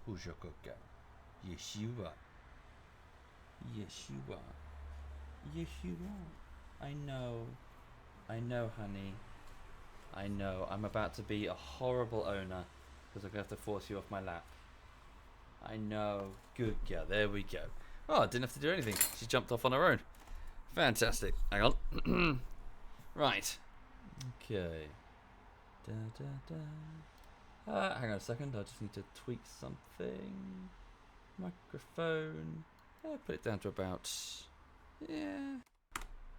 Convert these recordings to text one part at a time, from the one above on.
Who's your good girl? Yes, you are. Yes, you are. Yes, you are. I know, honey. I know. I'm about to be a horrible owner because I'm going to have to force you off my lap. I know. Good girl. There we go. Oh, I didn't have to do anything. She jumped off on her own. Fantastic. Hang on. Right. Okay. Da, da, da. Hang on a second. I just need to tweak something. Microphone. Put it down to about. Yeah.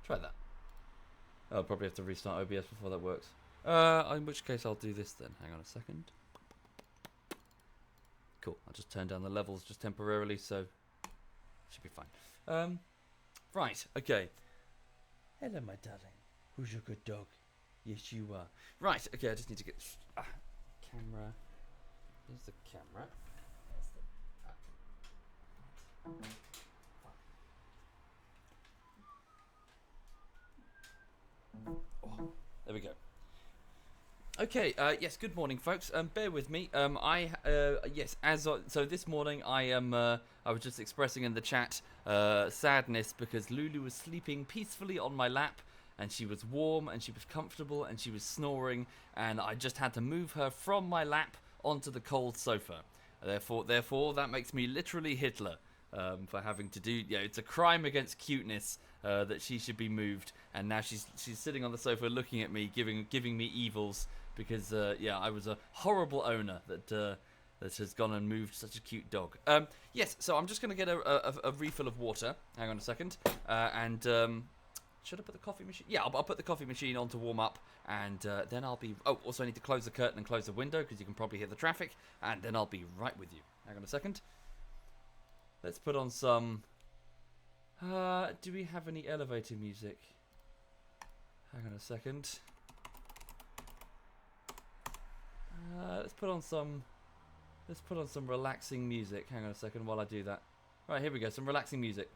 Try that. I'll probably have to restart OBS before that works. In which case I'll do this then. Hang on a second. Cool. I'll just turn down the levels just temporarily, so should be fine. Right. Okay. Hello, my darling. Who's your good dog? Yes, you are. Right. Okay. I just need to get camera. Here's the camera. Oh, there we go. Okay, yes, good morning, folks. Bear with me. So this morning I was just expressing in the chat sadness because Lulu was sleeping peacefully on my lap, and she was warm and she was comfortable and she was snoring, and I just had to move her from my lap onto the cold sofa. Therefore, that makes me literally Hitler. For having to do, it's a crime against cuteness that she should be moved, and now she's sitting on the sofa looking at me, giving me evils because I was a horrible owner that has gone and moved such a cute dog. Yes, so I'm just gonna get a refill of water. Hang on a second, and should I put the coffee machine? Yeah, I'll put the coffee machine on to warm up, and then I'll be. Oh, also I need to close the curtain and close the window because you can probably hear the traffic, and then I'll be right with you. Hang on a second. Let's put on some. Do we have any elevator music? Hang on a second. Let's put on some. Let's put on some relaxing music. Hang on a second while I do that. Right, here we go. Some relaxing music.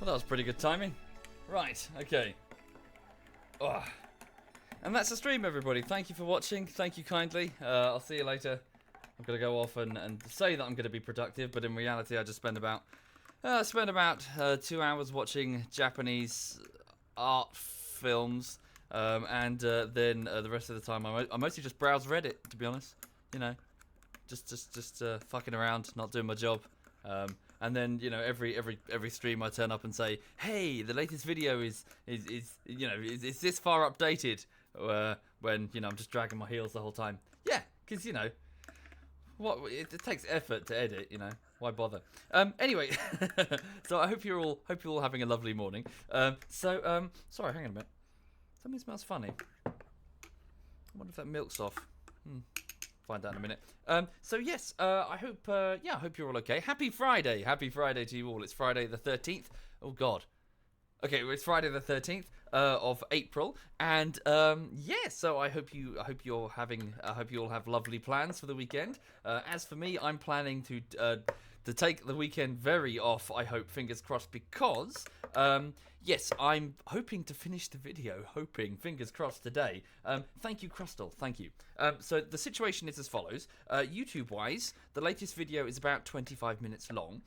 Well, that was pretty good timing. Right, okay. Oh. And that's the stream, everybody. Thank you for watching. Thank you kindly. I'll see you later. I'm going to go off and say that I'm going to be productive, but in reality I just spend about 2 hours watching Japanese art films, and then the rest of the time I mostly just browse Reddit, to be honest. You know, just fucking around, not doing my job. And then, you know, every stream I turn up and say, hey, the latest video is this far updated? When, you know, I'm just dragging my heels the whole time. Yeah, because, you know, it takes effort to edit, you know. Why bother? Anyway, so I hope you're all having a lovely morning. Sorry, hang on a minute. Something smells funny. I wonder if that milk's off. Find out in a minute. So yes, I hope you're all okay. Happy Friday to you all. It's Friday the 13th. Oh God. Okay, well, it's Friday the 13th of April, and so I hope you all have lovely plans for the weekend. As for me, I'm planning to take the weekend very off. I hope, fingers crossed, because yes, I'm hoping to finish the video. Fingers crossed, today. Thank you, Crustal. Thank you. So the situation is as follows. YouTube-wise, the latest video is about 25 minutes long.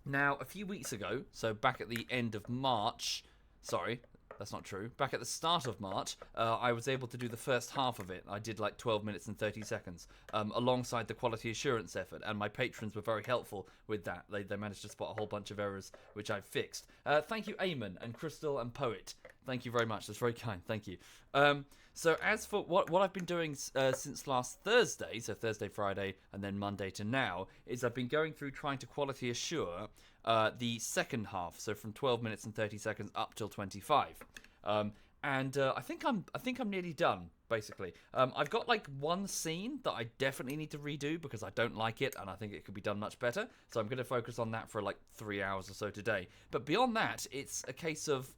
Now, a few weeks ago, so back at the end of March, sorry, that's not true, back at the start of March, I was able to do the first half of it. I did like 12 minutes and 30 seconds, alongside the quality assurance effort, and my patrons were very helpful with that. They managed to spot a whole bunch of errors, which I've fixed. Thank you, Eamon and Crystal and Poet. Thank you very much. That's very kind. Thank you. So as for what I've been doing since last Thursday, so Thursday, Friday, and then Monday to now, is I've been going through trying to quality assure the second half, so from 12 minutes and 30 seconds up till 25. And I think I'm nearly done, basically. I've got like one scene that I definitely need to redo because I don't like it and I think it could be done much better. So I'm going to focus on that for like 3 hours or so today. But beyond that, it's a case of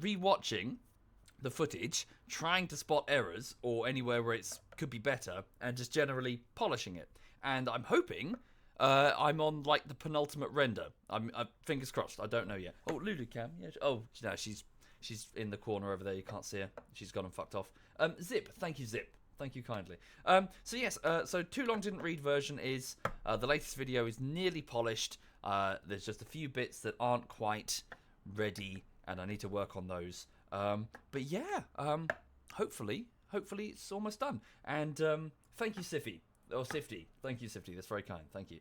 rewatching the footage, trying to spot errors or anywhere where it could be better, and just generally polishing it. And I'm hoping I'm on like the penultimate render. I'm fingers crossed. I don't know yet. Oh, Lulu Cam. Yeah. Oh, no, she's in the corner over there. You can't see her. She's gone and fucked off. Zip. Thank you, Zip. Thank you kindly. So yes. So Too Long Didn't Read version is the latest video is nearly polished. There's just a few bits that aren't quite ready, and I need to work on those. But yeah, hopefully it's almost done. And thank you, Siffy. Or Sifty. Thank you, Sifty. That's very kind. Thank you.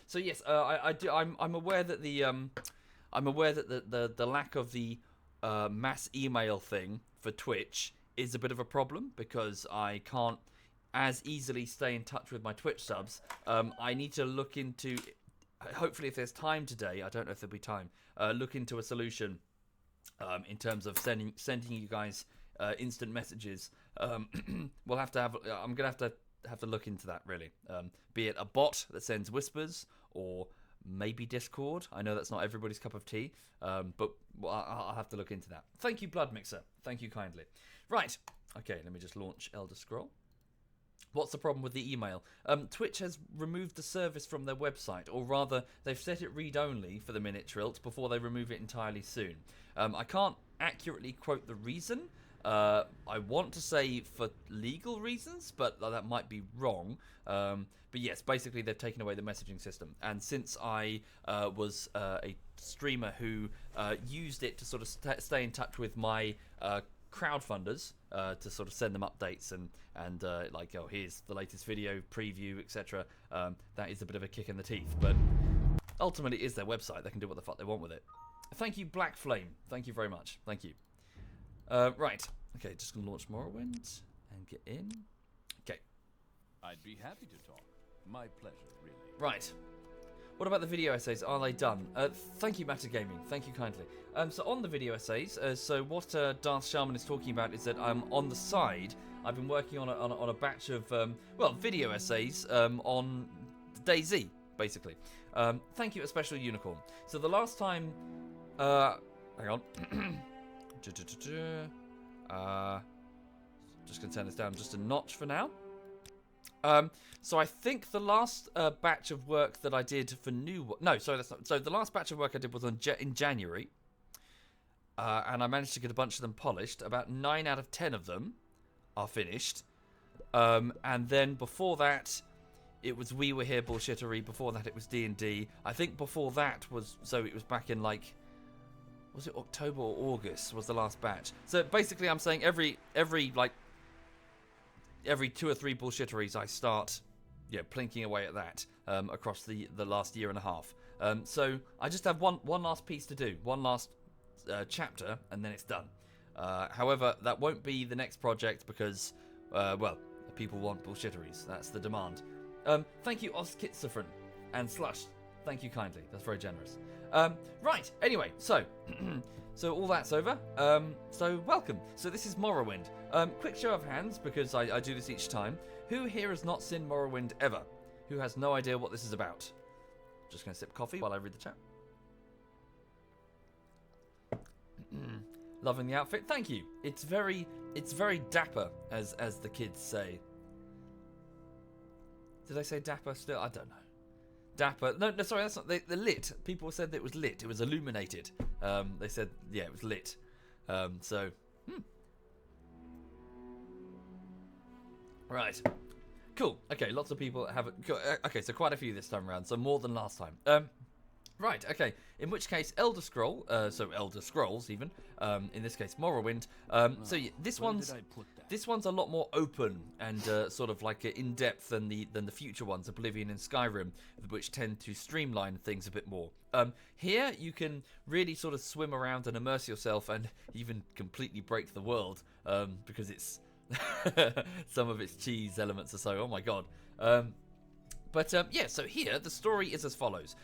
So yes, I'm aware that the lack of the mass email thing for Twitch is a bit of a problem because I can't as easily stay in touch with my Twitch subs. I need to look into, hopefully if there's time today, I don't know if there'll be time, look into a solution in terms of sending you guys instant messages. We'll have to have. I'm gonna have to look into that really. Be it a bot that sends whispers, or maybe Discord. I know that's not everybody's cup of tea, but I'll have to look into that. Thank you, Blood Mixer. Thank you kindly. Right. Okay. Let me just launch Elder Scroll. What's the problem with the email? Twitch has removed the service from their website, or rather, they've set it read-only for the minute trilt before they remove it entirely soon. I can't accurately quote the reason. I want to say for legal reasons, but that might be wrong. But yes, basically they've taken away the messaging system. And since I was a streamer who used it to sort of stay in touch with my crowdfunders, to sort of send them updates and like, oh, here's the latest video preview, etc. That is a bit of a kick in the teeth, but ultimately it is their website. They can do what the fuck they want with it. Thank you, Black Flame. Thank you very much. Thank you. Right. Okay, just gonna launch Morrowind and get in. Okay. I'd be happy to talk. My pleasure, really. Right. What about the video essays? Are they done? Thank you, Matter Gaming. Thank you kindly. So on the video essays, so what Darth Shaman is talking about is that on the side, I've been working on a batch of video essays on DayZ, basically. Thank you, A Special Unicorn. So the last time, hang on. Just gonna turn this down just a notch for now. So I think the last batch of work that I did for no, sorry, that's not. So the last batch of work I did was in January, and I managed to get a bunch of them polished. About 9 out of 10 of them are finished. And then before that, it was We Were Here bullshittery. Before that, it was D&D. I think before that it was back in like, was it October or August was the last batch. So basically, I'm saying every 2 or 3 bullshitteries I start, plinking away at that across the last year and a half. So I just have one last piece to do, one last chapter, and then it's done. However, that won't be the next project because, people want bullshitteries. That's the demand. Thank you, Oskitsifren and Slush. Thank you kindly. That's very generous. Right. Anyway, so all that's over. So welcome. So this is Morrowind. Quick show of hands, because I do this each time. Who here has not seen Morrowind ever? Who has no idea what this is about? Just going to sip coffee while I read the chat. Loving the outfit. Thank you. It's very dapper, as the kids say. Did I say dapper still? I don't know. Dapper. No, sorry, that's not. The lit. People said that it was lit. It was illuminated. They said, yeah, it was lit. Right. Cool. Okay, lots of people have it. Okay, so quite a few this time around. So more than last time. Right, okay. In which case, Elder Scrolls even. In this case, Morrowind. This one's a lot more open and sort of like in depth than the future ones, Oblivion and Skyrim, which tend to streamline things a bit more. Here you can really sort of swim around and immerse yourself, and even completely break the world because it's some of its cheese elements are so. Oh my god. So here, the story is as follows.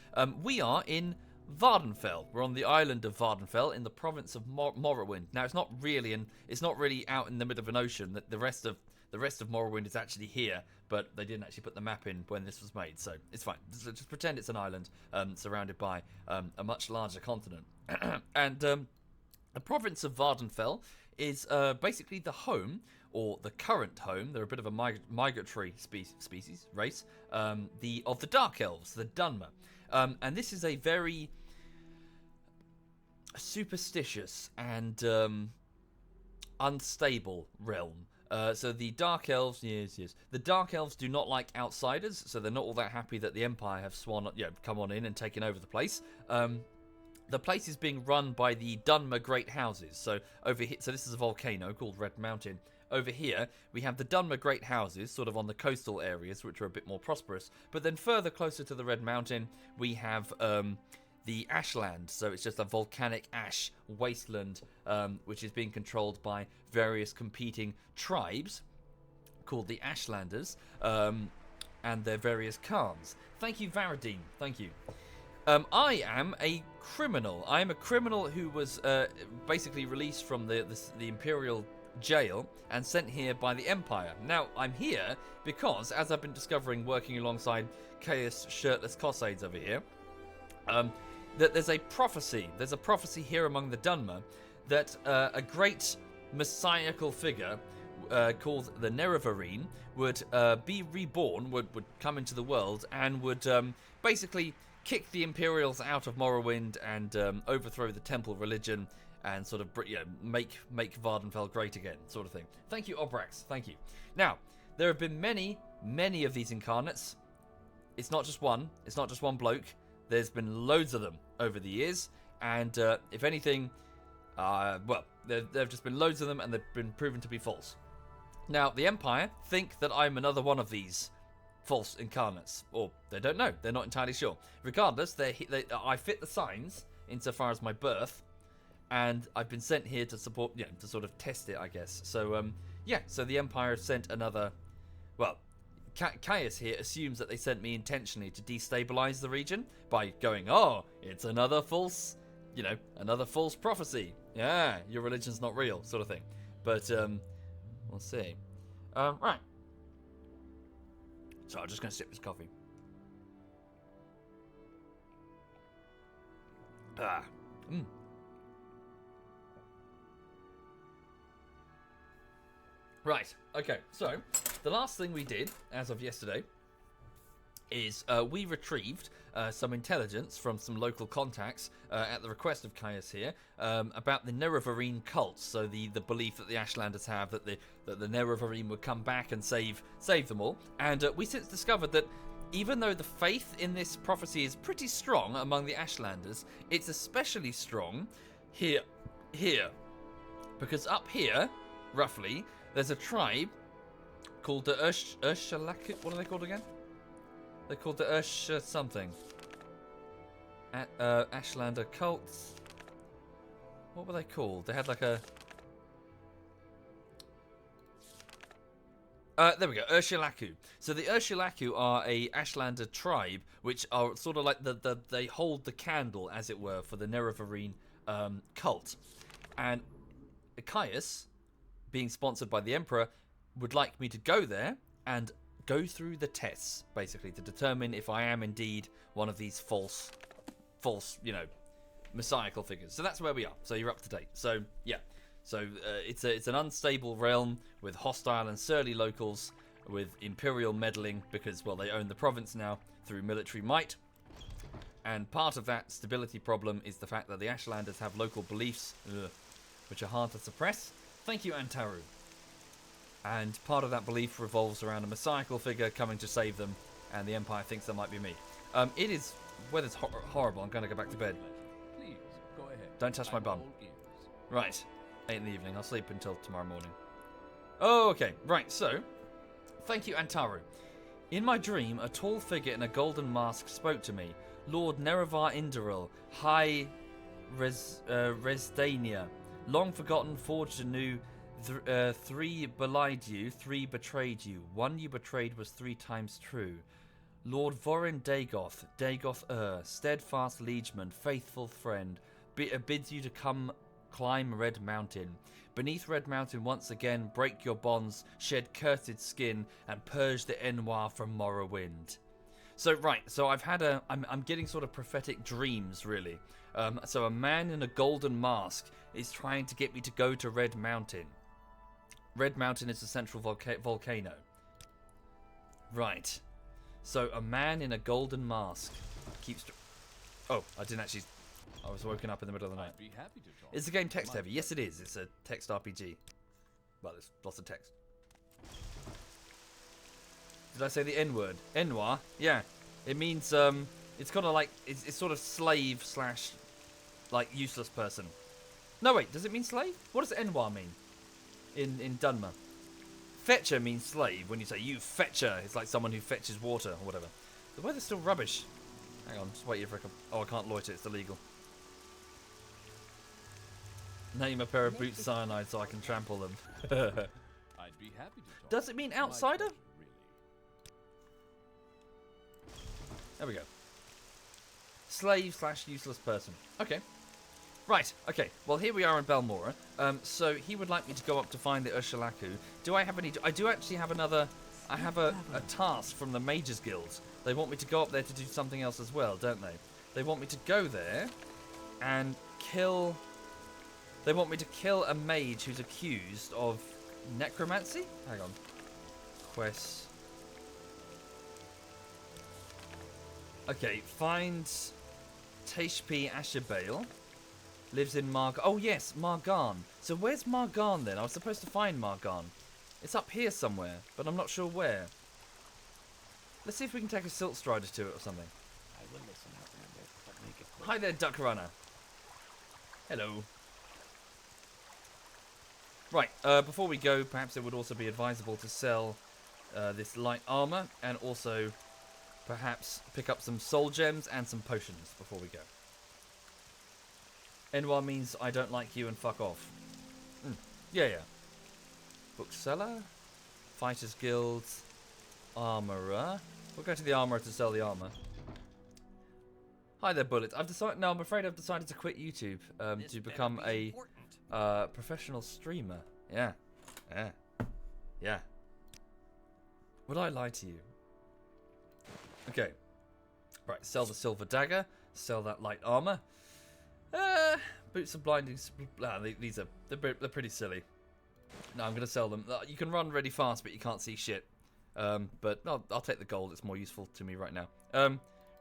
We are in Vardenfell. We're on the island of Vardenfell in the province of Morrowind. Now, it's not really out in the middle of an ocean. The rest of Morrowind is actually here, but they didn't actually put the map in when this was made, so it's fine. Just pretend it's an island surrounded by a much larger continent. And the province of Vardenfell is basically the home, or the current home. They're a bit of a migratory race of the Dark Elves, the Dunmer. And this is a very superstitious and unstable realm. So the Dark Elves, the Dark Elves do not like outsiders, so they're not all that happy that the Empire have come on in and taken over the place. The place is being run by the Dunmer Great Houses. So over here, so this is a volcano called Red Mountain. Over here, we have the Dunmer Great Houses, sort of on the coastal areas, which are a bit more prosperous. But then further closer to the Red Mountain, we have the Ashland. So it's just a volcanic ash wasteland, which is being controlled by various competing tribes called the Ashlanders, and their various clans. Thank you, Varadine. Thank you. I am a criminal. I am a criminal who was basically released from the Imperial jail and sent here by the Empire. Now, I'm here because, as I've been discovering working alongside Chaos Shirtless Cossades over here, that there's a prophecy. There's a prophecy here among the Dunmer that a great messianical figure called the Nerevarine would be reborn, would come into the world, and would basically kick the Imperials out of Morrowind and overthrow the temple religion and sort of make Vardenfell great again, sort of thing. Thank you, Obrax. Thank you. Now, there have been many of these incarnates. It's not just one. It's not just one bloke. There's been loads of them over the years, and if anything, there have just been loads of them, and they've been proven to be false. Now, the Empire think that I'm another one of these false incarnates, or they don't know. They're not entirely sure. Regardless, I fit the signs insofar as my birth, and I've been sent here to support, to sort of test it, I guess. So, so the Empire sent another. Well, Caius here assumes that they sent me intentionally to destabilize the region by going, "Oh, it's another false prophecy. Yeah, your religion's not real," sort of thing. But we'll see. Right. So I'm just going to sip this coffee. Right. Okay. So the last thing we did, as of yesterday, is we retrieved some intelligence from some local contacts at the request of Caius here about the Nerevarine cult. So the belief that the Ashlanders have that the Nerevarine would come back and save them all. And we since discovered that even though the faith in this prophecy is pretty strong among the Ashlanders, it's especially strong here. Because up here, roughly, there's a tribe called the Urshalaku. What are they called again? They're called the Ursh something. Ashlander cults. What were they called? They had like a... there we go, Urshalaku. So the Urshalaku are a Ashlander tribe, which are sort of like they hold the candle, as it were, for the Nerevarine cult. And Caius, being sponsored by the Emperor, would like me to go there and go through the tests, basically, to determine if I am indeed one of these false, messiacal figures. So that's where we are. So you're up to date. So, yeah. So it's an unstable realm with hostile and surly locals with imperial meddling because, well, they own the province now through military might. And part of that stability problem is the fact that the Ashlanders have local beliefs, which are hard to suppress. Thank you, Antaru. And part of that belief revolves around a messiacal figure coming to save them, and the Empire thinks that might be me. It is... weather's horrible. I'm going to go back to bed. Please, go ahead. Don't touch my bum. all ears. Right. 8 in the evening. I'll sleep until tomorrow morning. Oh, okay. Right, so... thank you, Antaru. In my dream, a tall figure in a golden mask spoke to me. Lord Nerevar Induril, High Resdania. Long forgotten, forged anew... 3 belied you, 3 betrayed you. 1 you betrayed was 3 times true. Lord Vorin Dagoth steadfast liegeman, faithful friend, bids you to come climb Red Mountain. Beneath Red Mountain once again, break your bonds, shed cursed skin, and purge the Enoir from Morrowind. So, right, so I'm getting sort of prophetic dreams, really. So a man in a golden mask is trying to get me to go to Red Mountain. Red Mountain is the central volcano. Right. So a man in a golden mask keeps... oh, I didn't actually... I was woken up in the middle of the night. I'd be happy to talk. Is the game text heavy? Yes, it is. It's a text RPG. Well, there's lots of text. Did I say the N word? Enoir? Yeah. It means, it's kind of like... It's sort of slave slash, like, useless person. No, wait. Does it mean slave? What does Enoir mean? In Dunmer. Fetcher means slave. When you say, you fetcher, it's like someone who fetches water or whatever. The weather's still rubbish. Hang on, just wait here for a couple... oh, I can't loiter, it's illegal. Name a pair of boots cyanide so I can trample them. I'd be happy to talk. Does it mean My outsider? pleasure, really. There we go. Slave slash useless person. Okay. Right, okay. Well, here we are in Balmora. So he would like me to go up to find the Urshalaku. Do I have any... I do actually have another... I have a task from the Mages Guild. They want me to go up there to do something else as well, don't they? They want me to go there and kill... they want me to kill a mage who's accused of necromancy? Hang on. Quest... okay, find Tashpi Ashabale. Lives in oh yes, Margan. So where's Margan then? I was supposed to find Margan. It's up here somewhere, but I'm not sure where. Let's see if we can take a Silt Strider to it or something. I will listen up in a bit, but make it quick. Hi there, Duck Runner. Hello. Right, before we go, perhaps it would also be advisable to sell this light armor and also perhaps pick up some soul gems and some potions before we go. Enoir means I don't like you and fuck off. Yeah. Bookseller, Fighters Guild, Armourer. We'll go to the Armourer to sell the armour. Hi there, Bullets. I'm afraid I've decided to quit YouTube to become a professional streamer. Yeah. Would I lie to you? Okay. Right, sell the silver dagger, sell that light armour. Boots of blinding... these are... they're pretty silly. No, I'm going to sell them. You can run really fast, but you can't see shit. But I'll take the gold. It's more useful to me right now.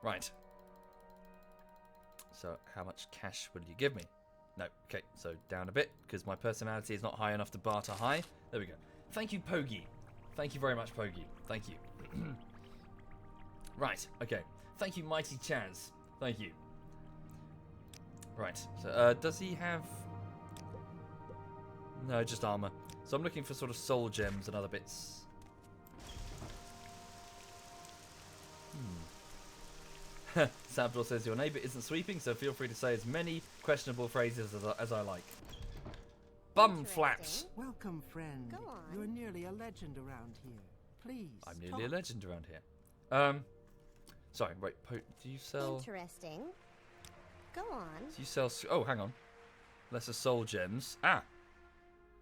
Right. So how much cash will you give me? No. Okay, so down a bit, because my personality is not high enough to barter high. There we go. Thank you, Pogi. Thank you very much, Pogi. Thank you. Right, okay. Thank you, Mighty Chaz. Thank you. Right, so does he have... No, just armor. So I'm looking for sort of soul gems and other bits. Sabdor says your neighbour isn't sweeping, so feel free to say as many questionable phrases as I like. Bum flaps. Welcome, friend. Go on. You're nearly a legend around here. Please. I'm nearly a talk. legend around here. Sorry, wait. Do you sell? Interesting. Go on. Do you sell? Oh, hang on. Lesser soul gems. Ah.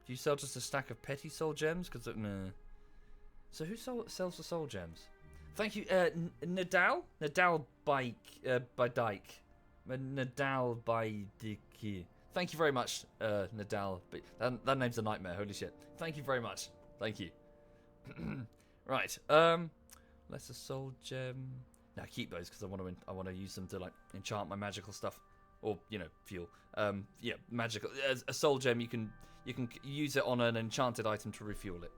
Do you sell just a stack of petty soul gems? Because so who sells the soul gems? Thank you, Nadal. Nadal by Dyke. Nadal by Dick. Thank you very much, Nadal. But that name's a nightmare. Holy shit. Thank you very much. Thank you. Right. Lesser soul gem. Now keep those because I want to use them to like enchant my magical stuff, or fuel. Yeah, magical. As a soul gem, you can use it on an enchanted item to refuel it.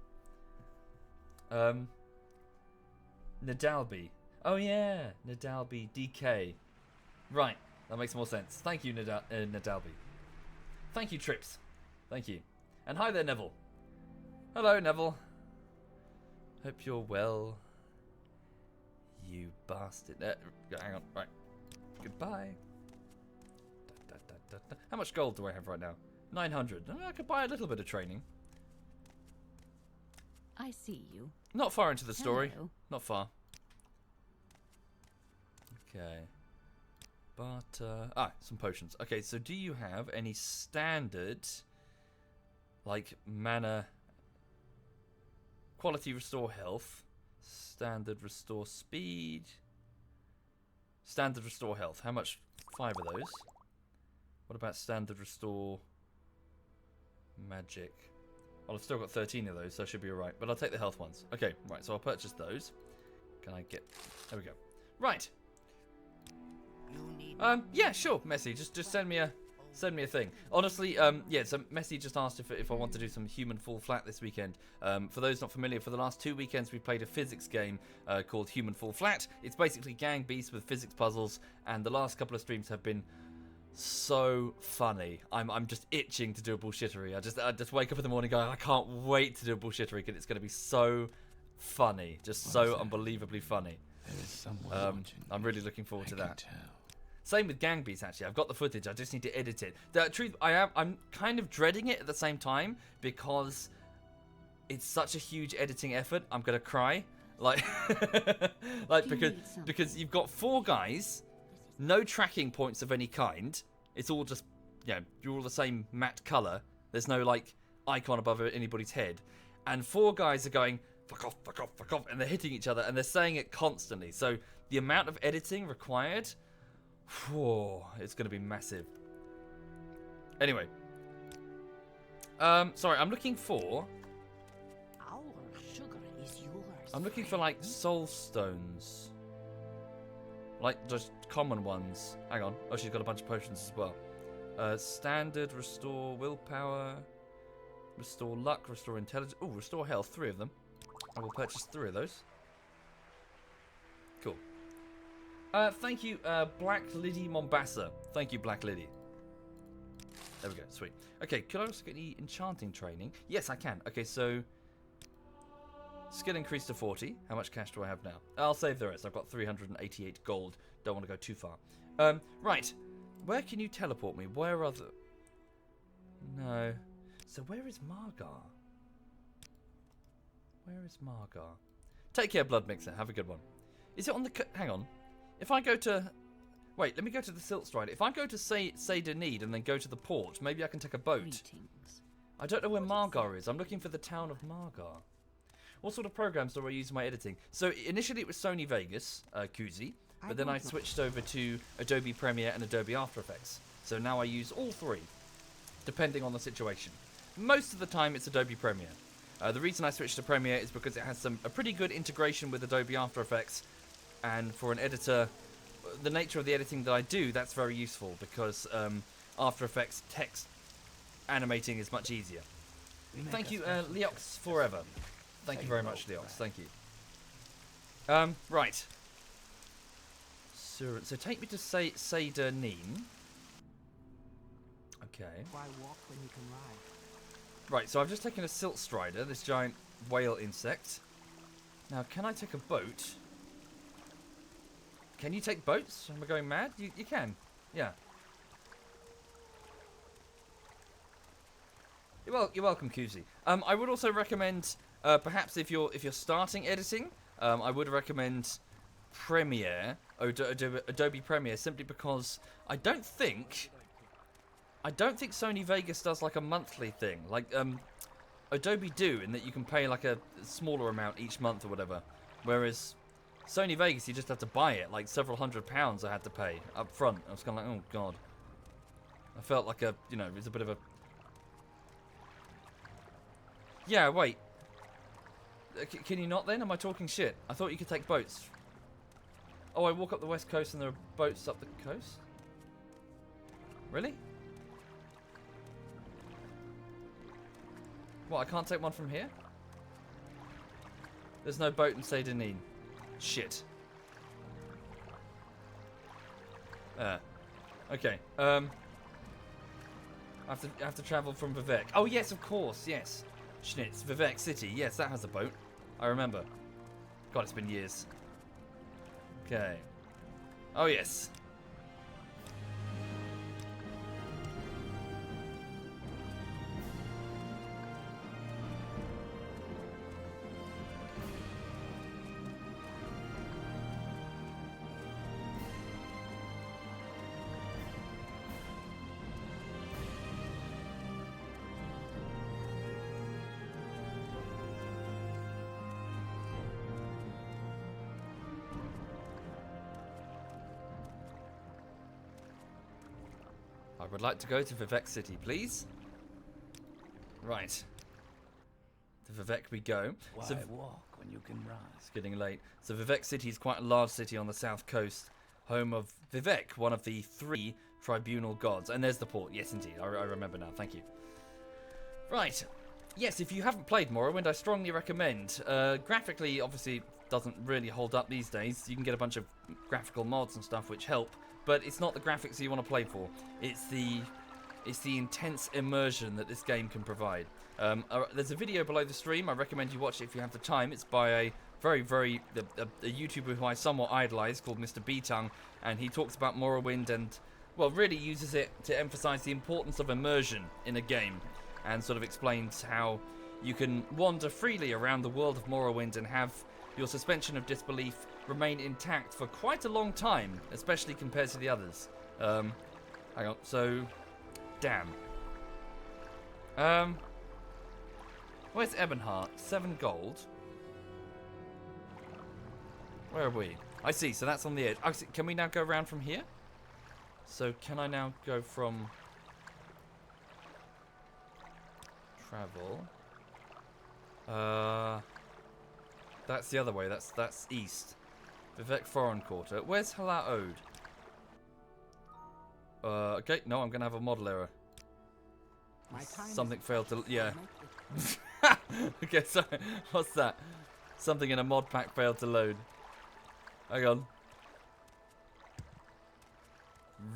Nadalby. Oh yeah, Nadalby DK. Right, that makes more sense. Thank you, Nadalby. Thank you, Trips. Thank you. And hi there, Neville. Hello, Neville. Hope you're well. You bastard. Hang on. Right. Goodbye. How much gold do I have right now? 900. I could buy a little bit of training. I see you. Not far into the story. Hello. Not far. Okay. But, some potions. Okay, so do you have any standard, like, mana, quality restore health, standard restore speed, standard restore health? How much? 5 of those. What about standard restore magic? Well, I've still got 13 of those, so I should be alright. But I'll take the health ones. Okay, right, so I'll purchase those. Can I get... There we go. Right. Yeah, sure, Messi. Just send me a thing. Honestly, yeah, so Messi just asked if I want to do some human fall flat this weekend. For those not familiar, for the last 2 weekends we've played a physics game called Human Fall Flat. It's basically Gang Beasts with physics puzzles, and the last couple of streams have been so funny. I'm just itching to do a bullshittery. I just wake up in the morning going, I can't wait to do a bullshittery because it's going to be so funny, just so unbelievably funny. There is someone I'm really looking forward to that. Tell. Same with Gang Beasts, actually. I've got the footage. I just need to edit it. The truth, I'm kind of dreading it at the same time because it's such a huge editing effort. I'm gonna cry, like because you've got 4 guys, no tracking points of any kind. It's all just you're all the same matte color. There's no like icon above anybody's head, and 4 guys are going fuck off, fuck off, fuck off, and they're hitting each other, and they're saying it constantly. So the amount of editing required. Whoa, it's going to be massive. Anyway. Sorry, I'm looking for... Our sugar is yours. I'm looking for, like, soul stones. Like, just common ones. Hang on. Oh, she's got a bunch of potions as well. Standard, restore willpower, restore luck, restore intelligence. Oh, restore health, 3 of them. I will purchase 3 of those. Cool. Thank you, Black Liddy Mombasa. Thank you, Black Liddy. There we go, sweet. Okay, could I also get any enchanting training? Yes, I can. Okay, so... Skill increase to 40. How much cash do I have now? I'll save the rest. I've got 388 gold. Don't want to go too far. Right. Where can you teleport me? Where are the... No. So where is Margar? Where is Margar? Take care, Blood Mixer. Have a good one. Is it on the... Hang on. If I go to... Wait, let me go to the Silt Strider. If I go to Say-Denid and then go to the port, maybe I can take a boat. Greetings. I don't know where Margar is. I'm looking for the town of Margar. What sort of programs do I use in my editing? So initially it was Sony Vegas, Kuzi, but then I switched over to Adobe Premiere and Adobe After Effects. So now I use all 3, depending on the situation. Most of the time it's Adobe Premiere. The reason I switched to Premiere is because it has a pretty good integration with Adobe After Effects, and for an editor, the nature of the editing that I do, that's very useful because After Effects text animating is much easier. Thank you, Leox Forever. Thank you very much, Leox. Thank you. Right. So take me to Seder Neen. Okay. Why walk when you can ride? Right, so I've just taken a silt strider, this giant whale insect. Now, can I take a boat? Can you take boats? Am I going mad? You can. Yeah. You're welcome, Kuzi. I would also recommend, perhaps if you're starting editing, I would recommend Premiere, Adobe Premiere, simply because I don't think Sony Vegas does like a monthly thing, like Adobe do, in that you can pay like a smaller amount each month or whatever, whereas Sony Vegas you just have to buy it, like several £100s I had to pay up front. I was kind of like, oh god. I felt like it was a bit of a... Yeah, wait. Can you not then? Am I talking shit? I thought you could take boats. Oh, I walk up the west coast and there are boats up the coast? Really? What, I can't take one from here? There's no boat in Seder Neen. Shit. Okay. I have to travel from Vivek. Oh yes, of course, yes. Schnitz, Vivek City. Yes, that has a boat. I remember. God, it's been years. Okay. Oh yes. I would like to go to Vivek City, please. Right. To Vivek we go. Why So walk when you can ride? it's getting late. So Vivek City is quite a large city on the south coast, home of Vivek, one of the 3 tribunal gods. And there's the port. Yes, indeed. I remember now. Thank you. Right. Yes, if you haven't played Morrowind, I strongly recommend. Graphically, obviously, doesn't really hold up these days. You can get a bunch of graphical mods and stuff which help, but it's not the graphics you want to play for. It's the intense immersion that this game can provide. There's a video below the stream. I recommend you watch it if you have the time. It's by a a YouTuber who I somewhat idolize called Mr. Beatung, and he talks about Morrowind and, well, really uses it to emphasize the importance of immersion in a game, and sort of explains how you can wander freely around the world of Morrowind and have your suspension of disbelief remain intact for quite a long time, especially compared to the others. Hang on, so... Damn. Where's Ebonheart? 7 gold. Where are we? I see, so that's on the edge. Oh, can we now go around from here? So can I now go from... Travel. That's the other way. That's east. Vivek Foreign Quarter. Where's Hala Ode? Okay, no, I'm gonna have a model error. My time Something is failed to... precious. Yeah. Make it Okay, sorry. What's that? Something in a mod pack failed to load. Hang on.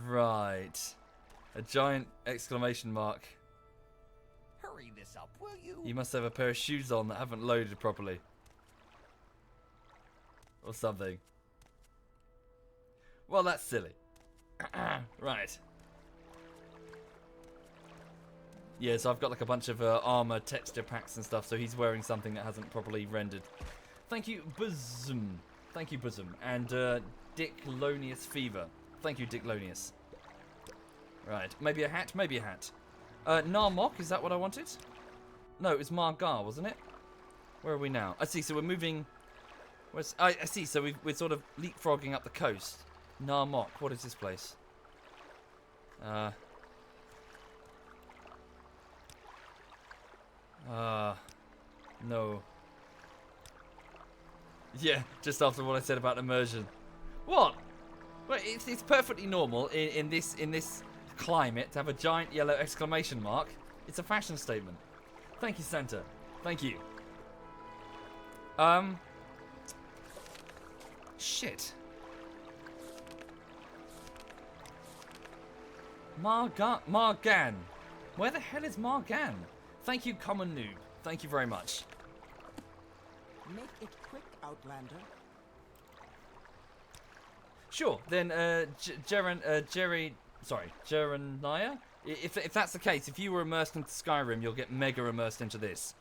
Right. A giant exclamation mark. Hurry this up, will you? You must have a pair of shoes on that haven't loaded properly. Or something. Well, that's silly. Right. Yeah, so I've got like a bunch of armor texture packs and stuff, so he's wearing something that hasn't properly rendered. Thank you, Bosom. Thank you, Bosom. And Dick Lonius Fever. Thank you, Dick Lonius. Right, maybe a hat? Maybe a hat. Narmok, is that what I wanted? No, it was Margar, wasn't it? Where are we now? I see, so we're moving... I see, so we're sort of leapfrogging up the coast. Narmok, what is this place? No. Yeah, just after what I said about immersion. What? Well, it's perfectly normal in this climate to have a giant yellow exclamation mark. It's a fashion statement. Thank you, Santa. Thank you. Shit. Margan. Where the hell is Margan? Thank you, common noob. Thank you very much. Make it quick, Outlander. Sure, then Jeremiah? If that's the case, if you were immersed into Skyrim, you'll get mega immersed into this.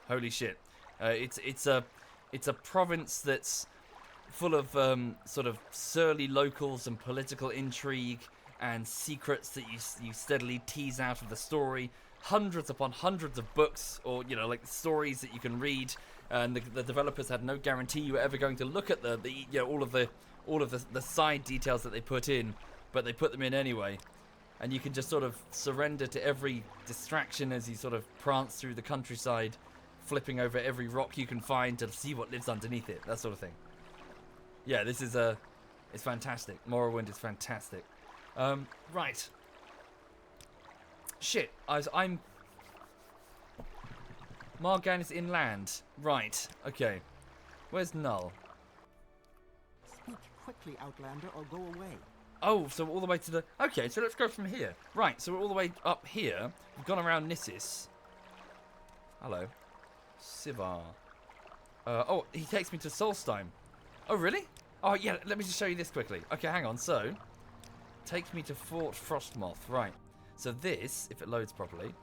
Holy shit. It's a province that's full of sort of surly locals and political intrigue and secrets that you steadily tease out of the story. Hundreds upon hundreds of books, or like stories that you can read, and the developers had no guarantee you were ever going to look at all of the side details that they put in, but they put them in anyway, and you can just sort of surrender to every distraction as you sort of prance through the countryside, flipping over every rock you can find to see what lives underneath it, that sort of thing. Yeah, this is it's fantastic. Morrowind is fantastic. Right. Shit, I'm... Margan is inland. Right, okay. Where's Null? Speak quickly, Outlander, or go away. Oh, so all the way to the... Okay, so let's go from here. Right, so we're all the way up here. We've gone around Nissus. Hello. Sivar. Oh, he takes me to Solstheim. Oh, really? Oh, yeah, let me just show you this quickly. Okay, hang on. So, takes me to Fort Frostmoth. Right. So this, if it loads properly,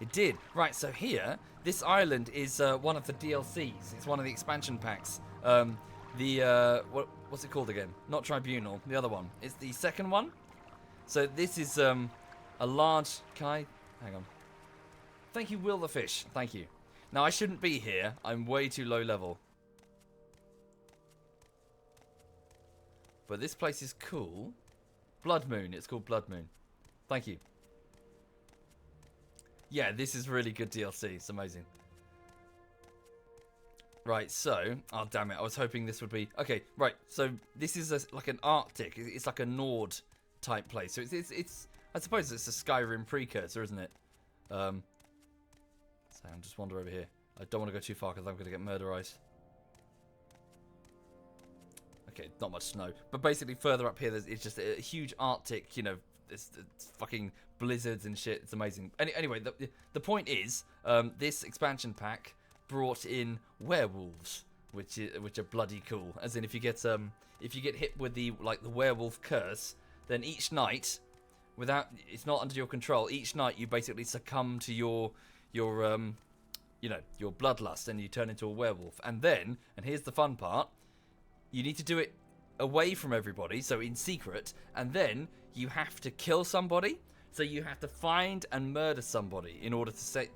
it did. Right, so here, this island is one of the DLCs. It's one of the expansion packs. What's it called again? Not Tribunal, the other one. It's the second one. So this is a large... Hang on. Thank you, Will the Fish. Thank you. Now, I shouldn't be here. I'm way too low level. But this place is cool. Blood Moon. It's called Blood Moon. Thank you. Yeah, this is really good DLC. It's amazing. Right, so... Oh, damn it. I was hoping this would be... Okay, right. So, this is like an Arctic. It's like a Nord type place. So, it's I suppose it's a Skyrim precursor, isn't it? So, I'll just wander over here. I don't want to go too far because I'm going to get murderized. Okay, not much snow. But basically, further up here, it's just a huge Arctic, it's fucking blizzards and shit. It's amazing. Anyway, the point is, this expansion pack brought in werewolves, which are bloody cool. As in, if you get hit with the werewolf curse, then each night, it's not under your control. Each night, you basically succumb to your bloodlust, and you turn into a werewolf. And then, and here's the fun part, you need to do it away from everybody, so in secret, and then you have to kill somebody. So you have to find and murder somebody in order to sate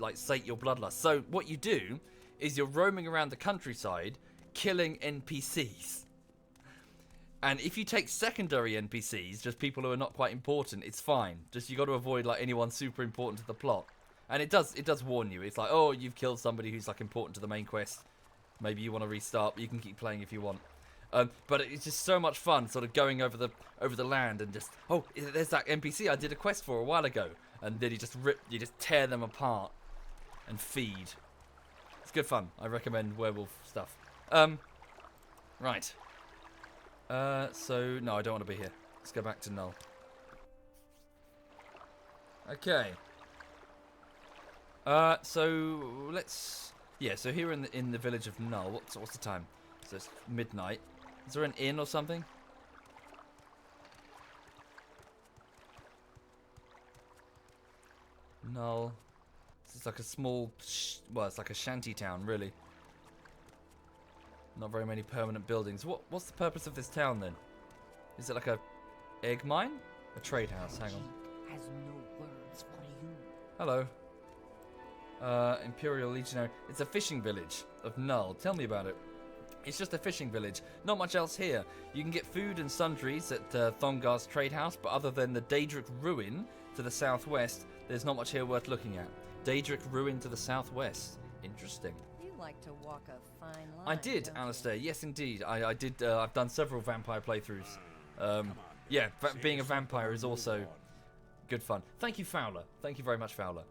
your bloodlust. So what you do is you're roaming around the countryside, killing NPCs. And if you take secondary NPCs, just people who are not quite important, it's fine. Just you got to avoid anyone super important to the plot. And it does warn you. It's like, oh, you've killed somebody who's important to the main quest. Maybe you want to restart, but you can keep playing if you want. But it's just so much fun, sort of going over the land and just, oh, there's that NPC I did a quest for a while ago, and then you just tear them apart and feed. It's good fun. I recommend werewolf stuff. Right. So no, I don't want to be here. Let's go back to Null. Okay. So let's. Yeah. So here in the village of Null, what's the time? So it's midnight. Is there an inn or something? Null. It's like a small... well, it's like a shanty town, really. Not very many permanent buildings. What's the purpose of this town, then? Is it like a egg mine? A trade house, hang on. Has no words for you. Hello. Imperial Legionary. It's a fishing village of Null. Tell me about it. It's just a fishing village. Not much else here. You can get food and sundries at Thongar's trade house, but other than the Daedric Ruin to the southwest, there's not much here worth looking at. Daedric Ruin to the southwest. Interesting. You like to walk a fine line. I did, don't you? Alistair. Yes, indeed. I did. I've done several vampire playthroughs. Yeah, being a vampire is also good fun. Thank you, Fowler. Thank you very much, Fowler.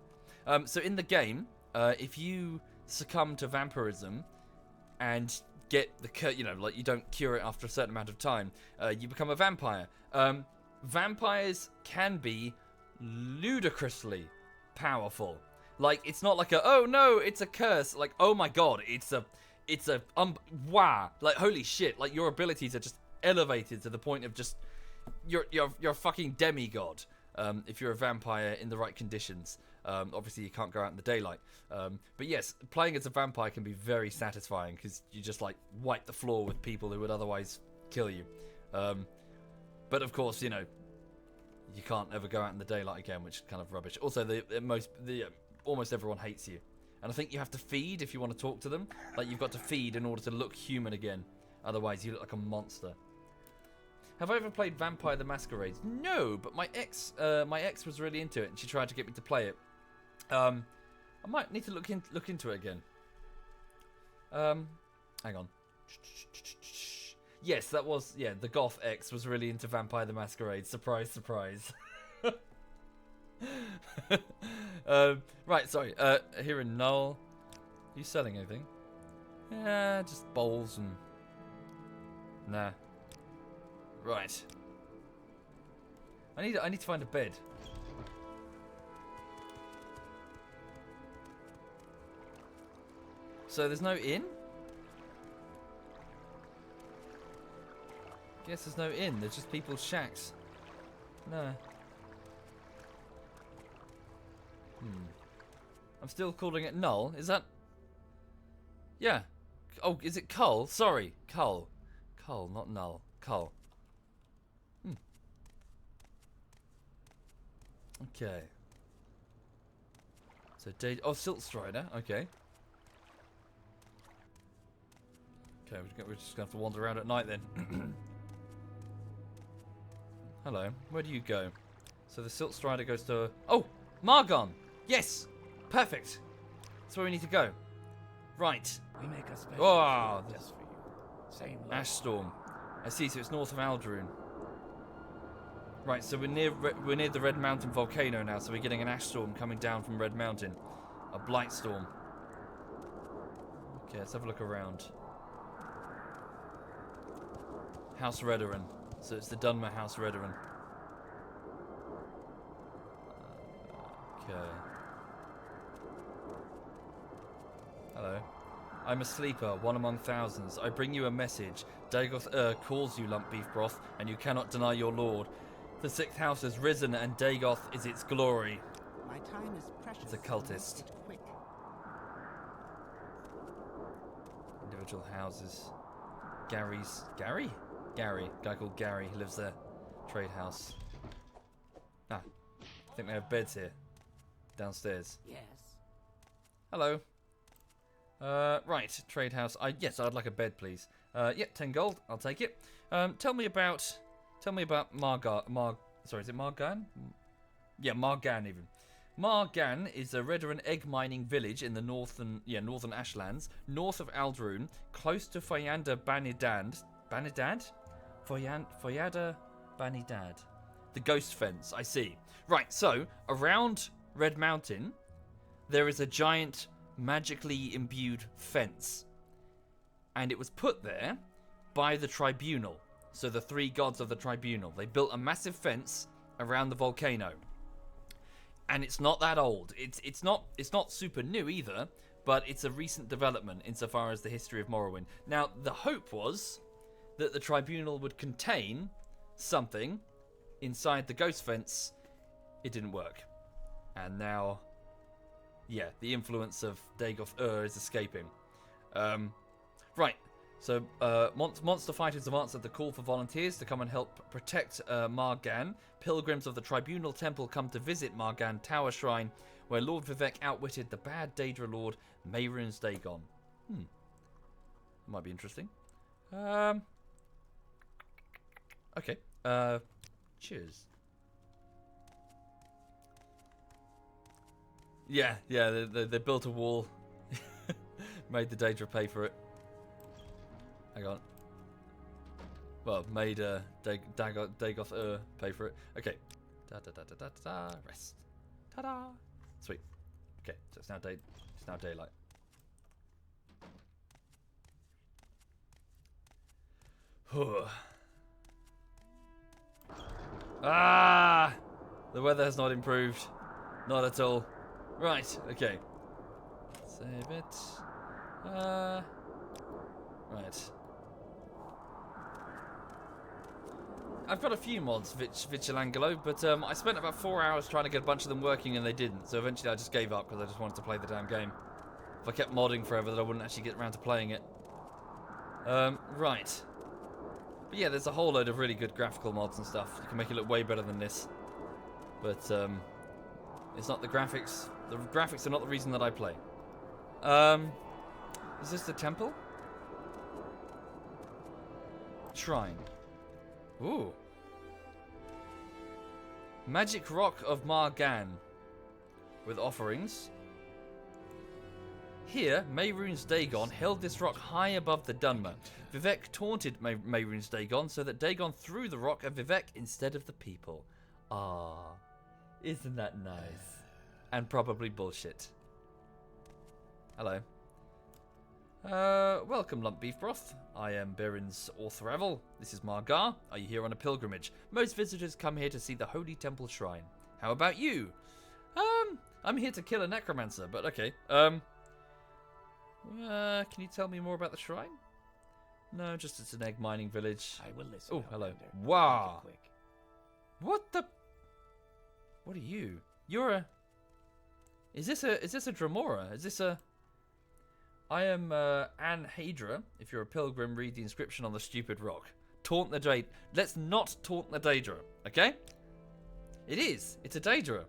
So in the game, if you succumb to vampirism and get the you don't cure it after a certain amount of time, you become a vampire. Vampires can be ludicrously powerful. Like, it's not like oh no, it's a curse. Like, oh my god, it's a wow. Like, holy shit. Like, your abilities are just elevated to the point of just you're a fucking demigod. If you're a vampire in the right conditions. Obviously, you can't go out in the daylight. But yes, playing as a vampire can be very satisfying because you just like wipe the floor with people who would otherwise kill you. But of course, you can't ever go out in the daylight again, which is kind of rubbish. Also, almost everyone hates you, and I think you have to feed if you want to talk to them. Like, you've got to feed in order to look human again. Otherwise, you look like a monster. Have I ever played Vampire the Masquerade? No, but my ex was really into it, and she tried to get me to play it. I might need to look into it again. Hang on. Yes, that was the goth ex was really into Vampire the Masquerade. Surprise, surprise. Right, sorry. Here in Null, are you selling anything? Yeah, just bowls and nah. Right. I need to find a bed. So there's no inn? Guess there's no inn. There's just people's shacks. No. I'm still calling it Null. Is that? Yeah. Oh, is it Cull? Sorry, Cull. Cull, not Null. Cull. Okay. So Silt Strider. Okay. Okay, we're just gonna have to wander around at night then. Hello. Where do you go? So the Silt Strider goes to... Oh! Margon! Yes! Perfect! That's where we need to go. Right. We make a special Oh! treat just for you. Same logo. Ash Storm. I see, so it's north of Aldrune. Right, so we're near the Red Mountain volcano now, so we're getting an ash storm coming down from Red Mountain. A blight storm. Okay, let's have a look around. House Redoran. So it's the Dunmer House Redoran. Okay. Hello. I'm a sleeper, one among thousands. I bring you a message. Dagoth calls you, lump beef broth, and you cannot deny your lord. The sixth house has risen, and Dagoth is its glory. My time is precious. It's a cultist. Make it quick. Individual houses. Gary? Gary. Guy called Gary. He lives there. Trade house. Ah. I think they have beds here. Downstairs. Yes. Hello. Right. Trade house. Yes, I'd like a bed, please. 10 gold. I'll take it. Tell me about sorry, is it Margan? Yeah, Margan even. Margan is a Redoran egg mining village in the northern Ashlands, north of Aldrune, close to Foyanda Banidad. Foyada Banidad. The ghost fence, I see. Right, so around Red Mountain, there is a giant magically imbued fence. And it was put there by the tribunal. So the three gods of the tribunal. They built a massive fence around the volcano. And it's not that old. It's not super new either, but it's a recent development insofar as the history of Morrowind. Now, the hope was that the tribunal would contain something inside the ghost fence. It didn't work. And now, yeah, the influence of Dagoth is escaping. Right. So, monster fighters have answered the call for volunteers to come and help protect Margan. Pilgrims of the Tribunal Temple come to visit Margan Tower Shrine, where Lord Vivek outwitted the bad Daedra Lord Mehrunes Dagon. Might be interesting. Okay. Cheers. Yeah, they built a wall. Made the Daedra pay for it. Hang on. Well, made Dagoth pay for it. Okay. Rest. Ta-da. Sweet. Okay, so it's now daylight. Ah! The weather has not improved. Not at all. Right, okay. Save it. Right. I've got a few mods, Vigilangelo, but I spent about 4 hours trying to get a bunch of them working and they didn't. So eventually I just gave up because I just wanted to play the damn game. If I kept modding forever, then I wouldn't actually get around to playing it. Right. But yeah, there's a whole load of really good graphical mods and stuff. You can make it look way better than this. But it's not the graphics. The graphics are not the reason that I play. Is this the temple? Shrine. Ooh. Magic Rock of Margan. With offerings. Here, Mehrunes Dagon held this rock high above the Dunmer. Vivek taunted Mehrunes Dagon so that Dagon threw the rock at Vivek instead of the people. Ah, isn't that nice? And probably bullshit. Hello. Welcome, Lump Beef Broth. I am Birin's Orthravel. This is Margar. Are you here on a pilgrimage? Most visitors come here to see the Holy Temple Shrine. How about you? I'm here to kill a necromancer, but okay. Can you tell me more about the shrine? No, just it's an egg mining village. I will listen. Oh, hello. Outlander. Wow. Make it quick. What the? What are you? You're a. Is this a Dremora? Is this a? I am Anne Hadra. If you're a pilgrim, read the inscription on the stupid rock. Taunt the Daedra. Let's not taunt the Daedra, okay? It is. It's a Daedra.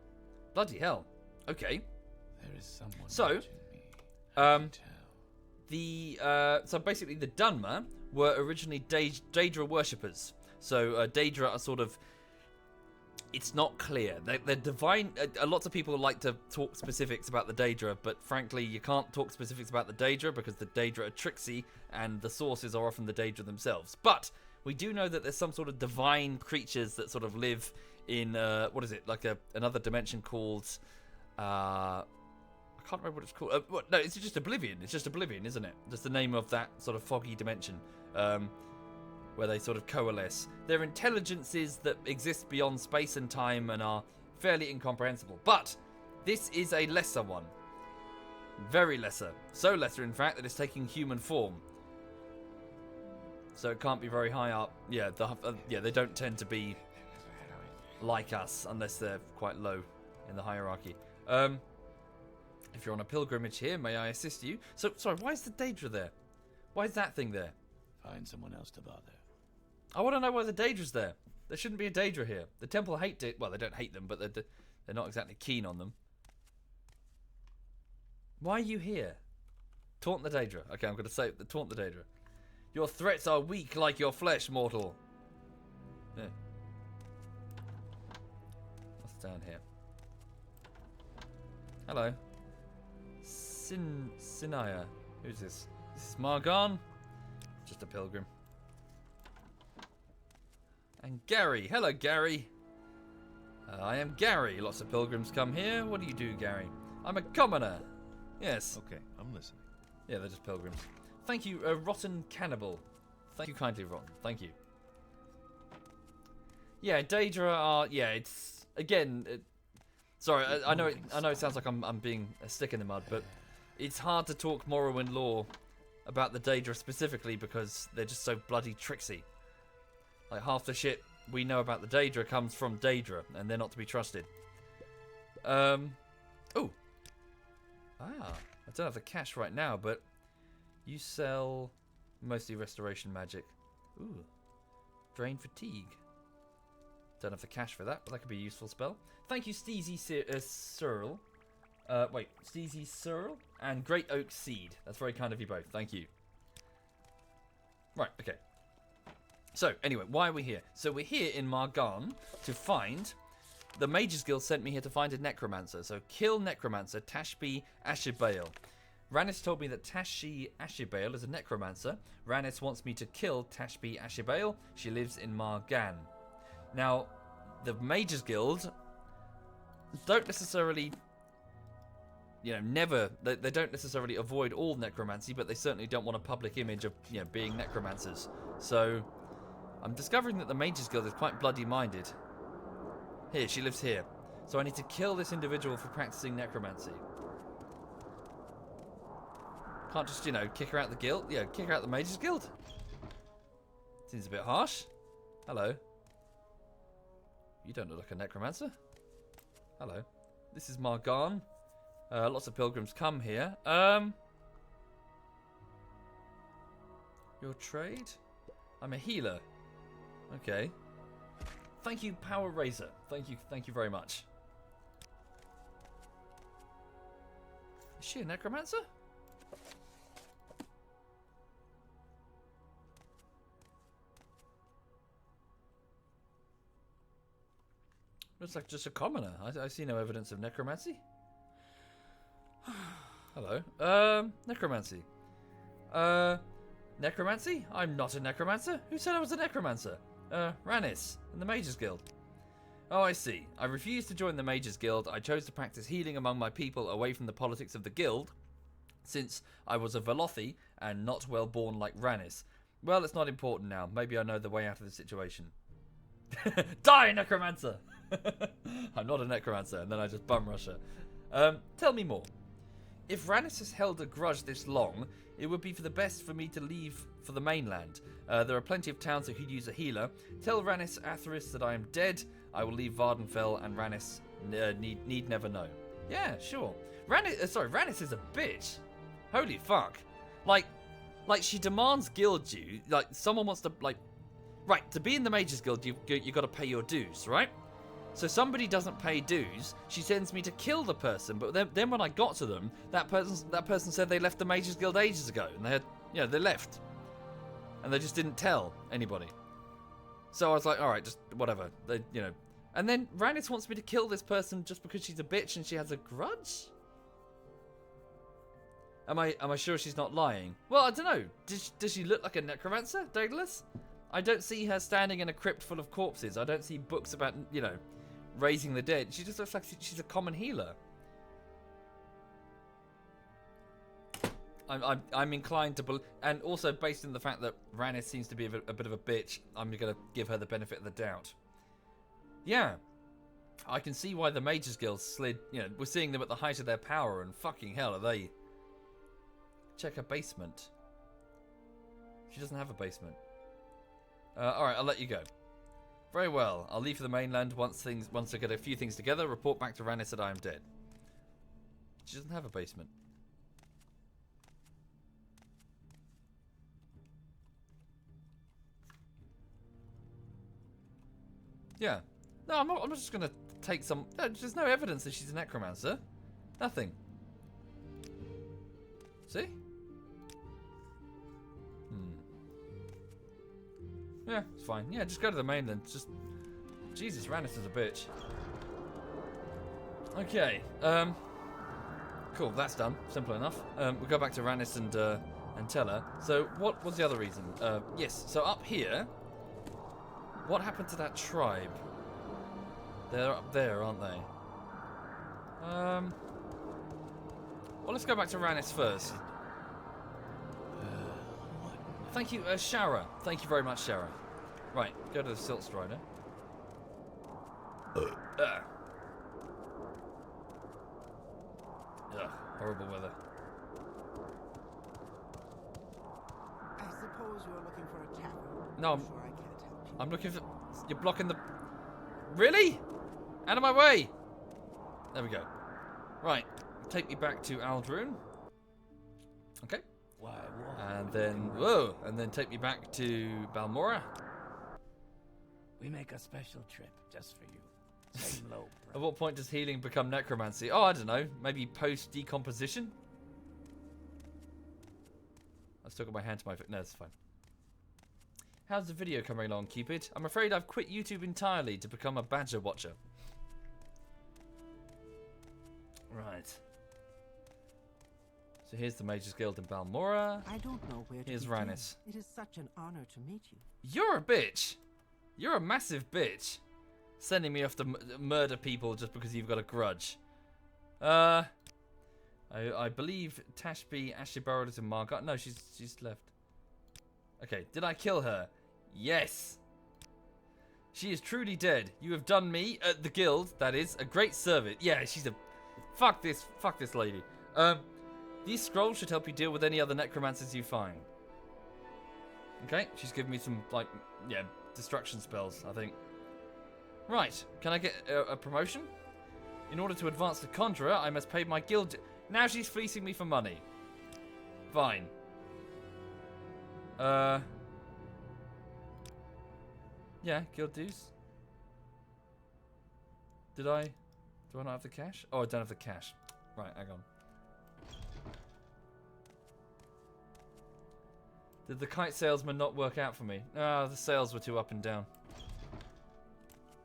Bloody hell. Okay. There is someone So, watching me. I can tell. so basically the Dunmer were originally Daedra worshippers. So Daedra are sort of, it's not clear. They're divine. Lots of people like to talk specifics about the Daedra, but frankly you can't talk specifics about the Daedra because the Daedra are tricksy and the sources are often the Daedra themselves. But we do know that there's some sort of divine creatures that sort of live in, what is it, like another dimension called, I can't remember what it's called. No, it's just Oblivion. It's just Oblivion, isn't it? Just the name of that sort of foggy dimension where they sort of coalesce. They're intelligences that exist beyond space and time and are fairly incomprehensible. But this is a lesser one. Very lesser. So lesser, in fact, that it's taking human form. So it can't be very high up. Yeah, they don't tend to be like us unless they're quite low in the hierarchy. If you're on a pilgrimage here, may I assist you? So, sorry, why is the Daedra there? Why is that thing there? Find someone else to bother. I want to know why the Daedra's there. There shouldn't be a Daedra here. The temple hate it. Well, they don't hate them, but they're not exactly keen on them. Why are you here? Taunt the Daedra. Okay, I'm going to say taunt the Daedra. Your threats are weak like your flesh, mortal. Yeah. What's down here? Hello. Sinaya. Who's this? This is Margan. Just a pilgrim. And Gary. Hello, Gary. I am Gary. Lots of pilgrims come here. What do you do, Gary? I'm a commoner. Yes. Okay, I'm listening. Yeah, they're just pilgrims. Thank you, Rotten Cannibal. Thank you kindly, Rotten. Thank you. Yeah, Daedra are... Yeah, it's... Again... sorry, I know it sounds like I'm being a stick in the mud, but it's hard to talk Morrowind lore about the Daedra specifically because they're just so bloody tricksy. Like, half the shit we know about the Daedra comes from Daedra, and they're not to be trusted. Oh. I don't have the cash right now, but you sell mostly restoration magic. Ooh. Drain fatigue. Don't have the cash for that, but that could be a useful spell. Thank you, Steezy Searle. Steezy Searle and Great Oak Seed. That's very kind of you both. Thank you. Right, okay. So, anyway, why are we here? So we're here in Margan to find... The Mages Guild sent me here to find a Necromancer. So kill Necromancer, Tashby Ashibale. Ranis told me that Tashi Ashibale is a necromancer. Ranis wants me to kill Tashbi Ashibale. She lives in Margan. Now, the Mages Guild don't necessarily, they don't necessarily avoid all necromancy, but they certainly don't want a public image of, being necromancers. So, I'm discovering that the Mages Guild is quite bloody-minded. Here, she lives here. So I need to kill this individual for practicing necromancy. Can't just, kick her out the guild. Yeah, kick her out the Mages Guild. Seems a bit harsh. Hello. You don't look like a necromancer. Hello. This is Margan. Lots of pilgrims come here. Your trade? I'm a healer. Okay. Thank you, Power Razor. Thank you very much. Is she a necromancer? Looks like just a commoner. I see no evidence of necromancy. Hello. Necromancy. Necromancy? I'm not a necromancer. Who said I was a necromancer? Ranis, in the Mages Guild. Oh, I see. I refused to join the Mages Guild. I chose to practice healing among my people away from the politics of the guild, since I was a Velothi and not well born like Ranis. Well, it's not important now. Maybe I know the way out of the situation. Die, necromancer! I'm not a necromancer, and then I just bum rush her. Tell me more. If Ranis has held a grudge this long, it would be for the best for me to leave for the mainland. There are plenty of towns that could use a healer. Tell Ranis Atheris that I am dead. I will leave Vardenfell, and Ranis need never know. Yeah, sure. Ranis is a bitch. Holy fuck. Like she demands guild due. Like, someone wants to, right, to be in the Mages Guild, you got to pay your dues, right? So somebody doesn't pay dues, she sends me to kill the person, but then when I got to them, that person said they left the Mages Guild ages ago, and they left. And they just didn't tell anybody. So I was like, alright, just whatever. And then Ranis wants me to kill this person just because she's a bitch and she has a grudge? Am I sure she's not lying? Well, I don't know. Does she look like a necromancer, Daedalus? I don't see her standing in a crypt full of corpses. I don't see books about, raising the dead. She just looks like she's a common healer. I'm inclined to believe, and also based on the fact that Ranis seems to be a bit of a bitch, I'm going to give her the benefit of the doubt. Yeah, I can see why the Mages Guild slid. We're seeing them at the height of their power, and fucking hell, are they? Check her basement. She doesn't have a basement. Alright, I'll let you go. Very well. I'll leave for the mainland once I get a few things together. Report back to Ranis that I am dead. She doesn't have a basement. Yeah. No, I'm not just going to take some... There's no evidence that she's a necromancer. Nothing. See? Yeah, it's fine. Yeah, just go to the mainland. Just... Jesus, Ranis is a bitch. Okay. Cool, that's done. Simple enough. We'll go back to Ranis and tell her. So, what was the other reason? Yes, so up here... What happened to that tribe? They're up there, aren't they? Well, let's go back to Ranis first. Thank you, Shara. Thank you very much, Shara. Right, go to the Silt Strider. Ugh, horrible weather. I suppose you're looking for a tavern. No, I'm sure I can't help you. I'm looking for... You're blocking the... Really? Out of my way! There we go. Right, take me back to Aldrune. Okay. And then... Whoa! And then take me back to Balmora. We make a special trip just for you. Same low, At bro. what point does healing become necromancy? Oh, I don't know. Maybe post-decomposition? I still got my hand to my... No, it's fine. How's the video coming along, Cupid? I'm afraid I've quit YouTube entirely to become a badger watcher. Right. So here's the Mages Guild in Balmora. I don't know where to Here's begin. Rhanis. It is such an honor to meet you. You're a bitch. You're a massive bitch. Sending me off to murder people just because you've got a grudge. I believe Tashby actually borrowed it in Margot. No, she's left. Okay, did I kill her? Yes. She is truly dead. You have done me, the guild, that is, a great service. Yeah, she's a... Fuck this lady. These scrolls should help you deal with any other necromancers you find. Okay, she's given me some, like, yeah, destruction spells, I think. Right, can I get a promotion? In order to advance to Conjurer, I must pay my guild... Now she's fleecing me for money. Fine. Yeah, guild dues. Do I not have the cash? Oh, I don't have the cash. Right, hang on. Did the kite salesman not work out for me? Ah, the sales were too up and down.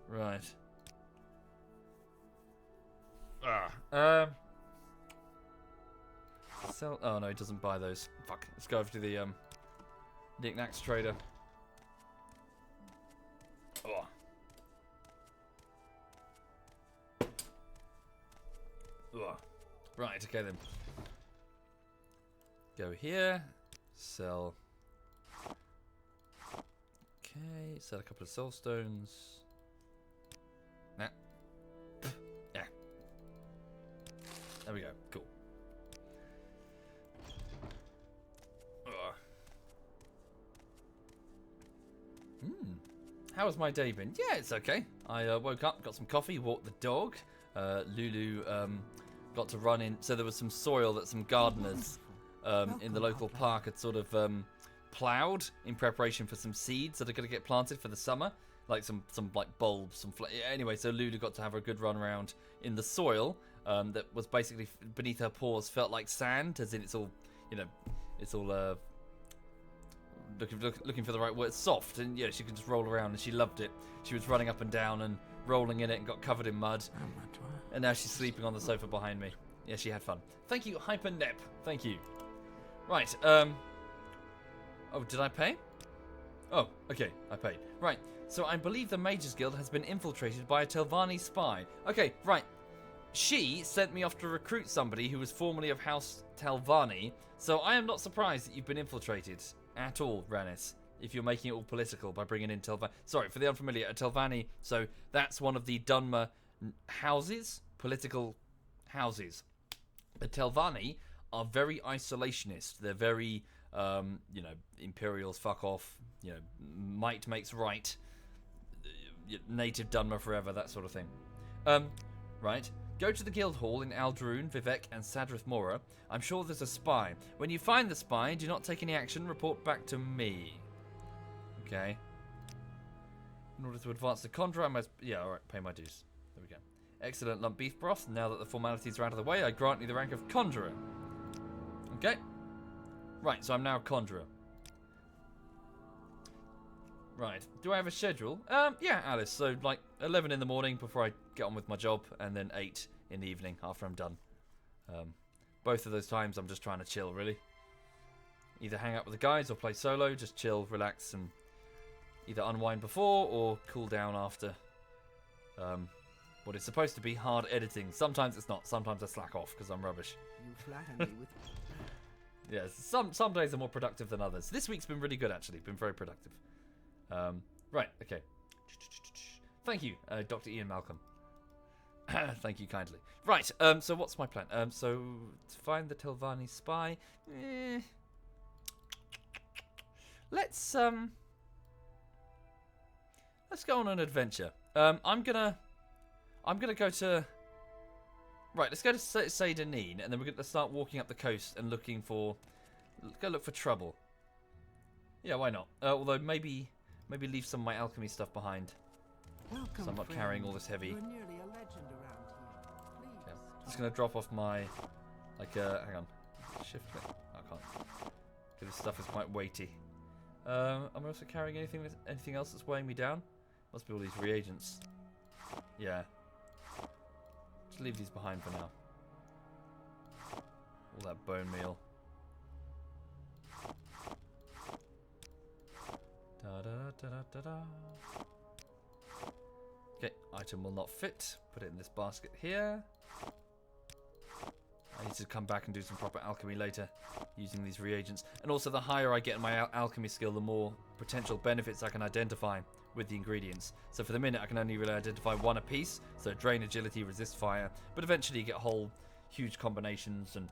Right. Sell. Oh no, he doesn't buy those. Fuck. Let's go over to the knickknacks trader. Oh. Ugh. Right. Okay then. Go here. Sell. Okay. Sell a couple of soul stones. Nah. Yeah. There we go. Cool. How has my day been? Yeah, it's okay. I woke up, got some coffee, walked the dog. Lulu got to run in. So there was some soil that some gardeners in the local park had sort of ploughed in preparation for some seeds that are going to get planted for the summer. Like some like bulbs, anyway, so Lulu got to have a good run around in the soil that was basically beneath her paws felt like sand, as in it's all, you know, it's all looking for the right word, soft, and yeah, she could just roll around, and she loved it. She was running up and down and rolling in it and got covered in mud, and now she's sleeping on the sofa behind me. Yeah, she had fun. Thank you, Hypernep. Thank you. Right. Oh, did I pay? Oh, okay, I paid. Right. So I believe the Mages Guild has been infiltrated by a Telvanni spy. Okay, right. She sent me off to recruit somebody who was formerly of House Telvanni, so I am not surprised that you've been infiltrated at all, Rhanis, if you're making it all political by bringing in Telvanni. Sorry, for the unfamiliar, a Telvanni, so that's one of the Dunmer houses, political houses. The Telvanni are very isolationist. They're very, you know, Imperials, fuck off, you know, might makes right, native Dunmer forever, that sort of thing. Right. Go to the guild hall in Aldrune, Vivek, and Sadrith Mora. I'm sure there's a spy. When you find the spy, do not take any action. Report back to me. Okay. In order to advance the Conjurer, I must... Yeah, alright, pay my dues. There we go. Excellent lump beef broth. Now that the formalities are out of the way, I grant you the rank of Conjurer. Okay. Right, so I'm now Conjurer. Right. Do I have a schedule? Yeah, Alice. So, like, 11 in the morning before I get on with my job, and then 8 in the evening after I'm done. Both of those times I'm just trying to chill, really. Either hang out with the guys or play solo, just chill, relax, and either unwind before or cool down after what is supposed to be hard editing. Sometimes it's not. Sometimes I slack off because I'm rubbish. You flatter me with... Yeah, some days are more productive than others. This week's been really good, actually. Been very productive. Right, okay. Thank you, Dr. Ian Malcolm. Thank you kindly. Right, so what's my plan? So, to find the Telvanni spy... Let's go on an adventure. I'm gonna go to... Right, let's go to Seydanine, and then we're gonna start walking up the coast and looking for... Go look for trouble. Yeah, why not? Although maybe leave some of my alchemy stuff behind. Welcome, So I'm not friend. carrying all this heavy. You're nearly a legend around here. Please. Yeah. Just gonna drop off my, like, hang on, shift click. I can't. Okay, this stuff is quite weighty. Am I also carrying anything else that's weighing me down? Must be all these reagents. Yeah. Just leave these behind for now. All that bone meal. Okay, item will not fit. Put it in this basket here. I need to come back and do some proper alchemy later using these reagents. And also, the higher I get in my alchemy skill, the more potential benefits I can identify with the ingredients. So for the minute, I can only really identify one apiece. So drain, agility, resist fire. But eventually you get whole huge combinations and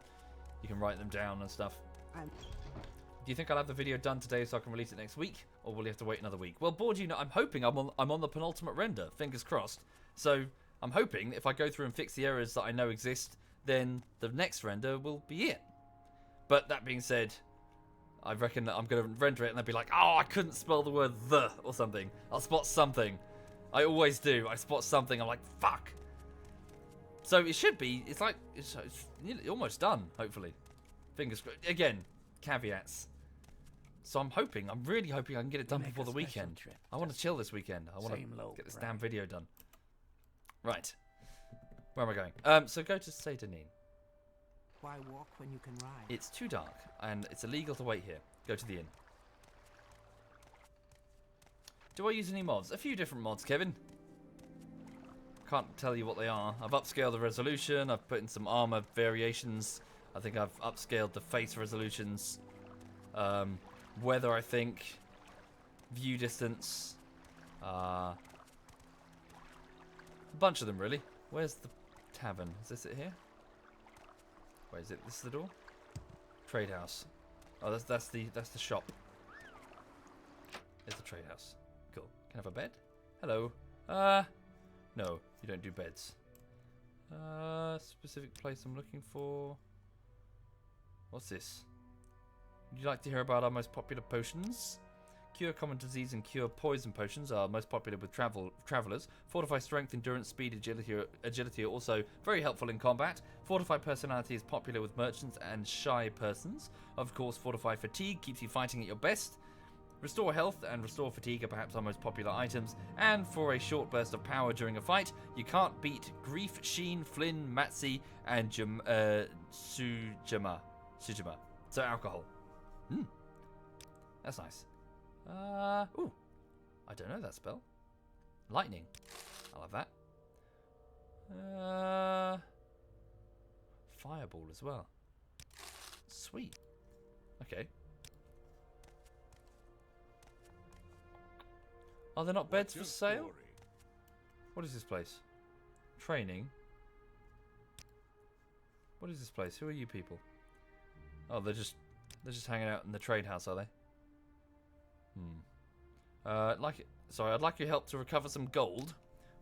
you can write them down and stuff. Do you think I'll have the video done today so I can release it next week? Or will you have to wait another week? Well, Board, I'm hoping I'm on the penultimate render. Fingers crossed. So I'm hoping that if I go through and fix the errors that I know exist, then the next render will be it. But that being said, I reckon that I'm going to render it and they'll be like, oh, I couldn't spell the word the or something. I'll spot something. I always do. I spot something. I'm like, fuck. So it should be, it's nearly almost done, hopefully. Fingers crossed. Again, caveats. So I'm really hoping I can get it done before the weekend. I want to chill this weekend. I want to get this damn video done. Right. Where am I going? So go to Saint Denis. Why walk when you can ride? It's too dark, and it's illegal to wait here. Go to the inn. Do I use any mods? A few different mods, Kevin. Can't tell you what they are. I've upscaled the resolution. I've put in some armor variations. I think I've upscaled the face resolutions. Weather, I think. View distance. A bunch of them, really. Where's the tavern? Is this it here? Where is it? This is the door? Trade house. Oh, that's the shop. There's the trade house. Cool. Can I have a bed? Hello. No, you don't do beds. Specific place I'm looking for. What's this? Would you like to hear about our most popular potions? Cure common disease and cure poison potions are most popular with travelers. Fortify strength, endurance, speed, agility are also very helpful in combat. Fortify personality is popular with merchants and shy persons. Of course, fortify fatigue keeps you fighting at your best. Restore health and restore fatigue are perhaps our most popular items. And for a short burst of power during a fight, you can't beat Grief, Sheen, Flynn, Matsi, and Sujima. So alcohol. That's nice. Ooh. I don't know that spell. Lightning. I'll have that. Fireball as well. Sweet. Okay. Are there not beds for sale? What is this place? Training. What is this place? Who are you people? Oh, they're just hanging out in the trade house, are they? I'd like your help to recover some gold.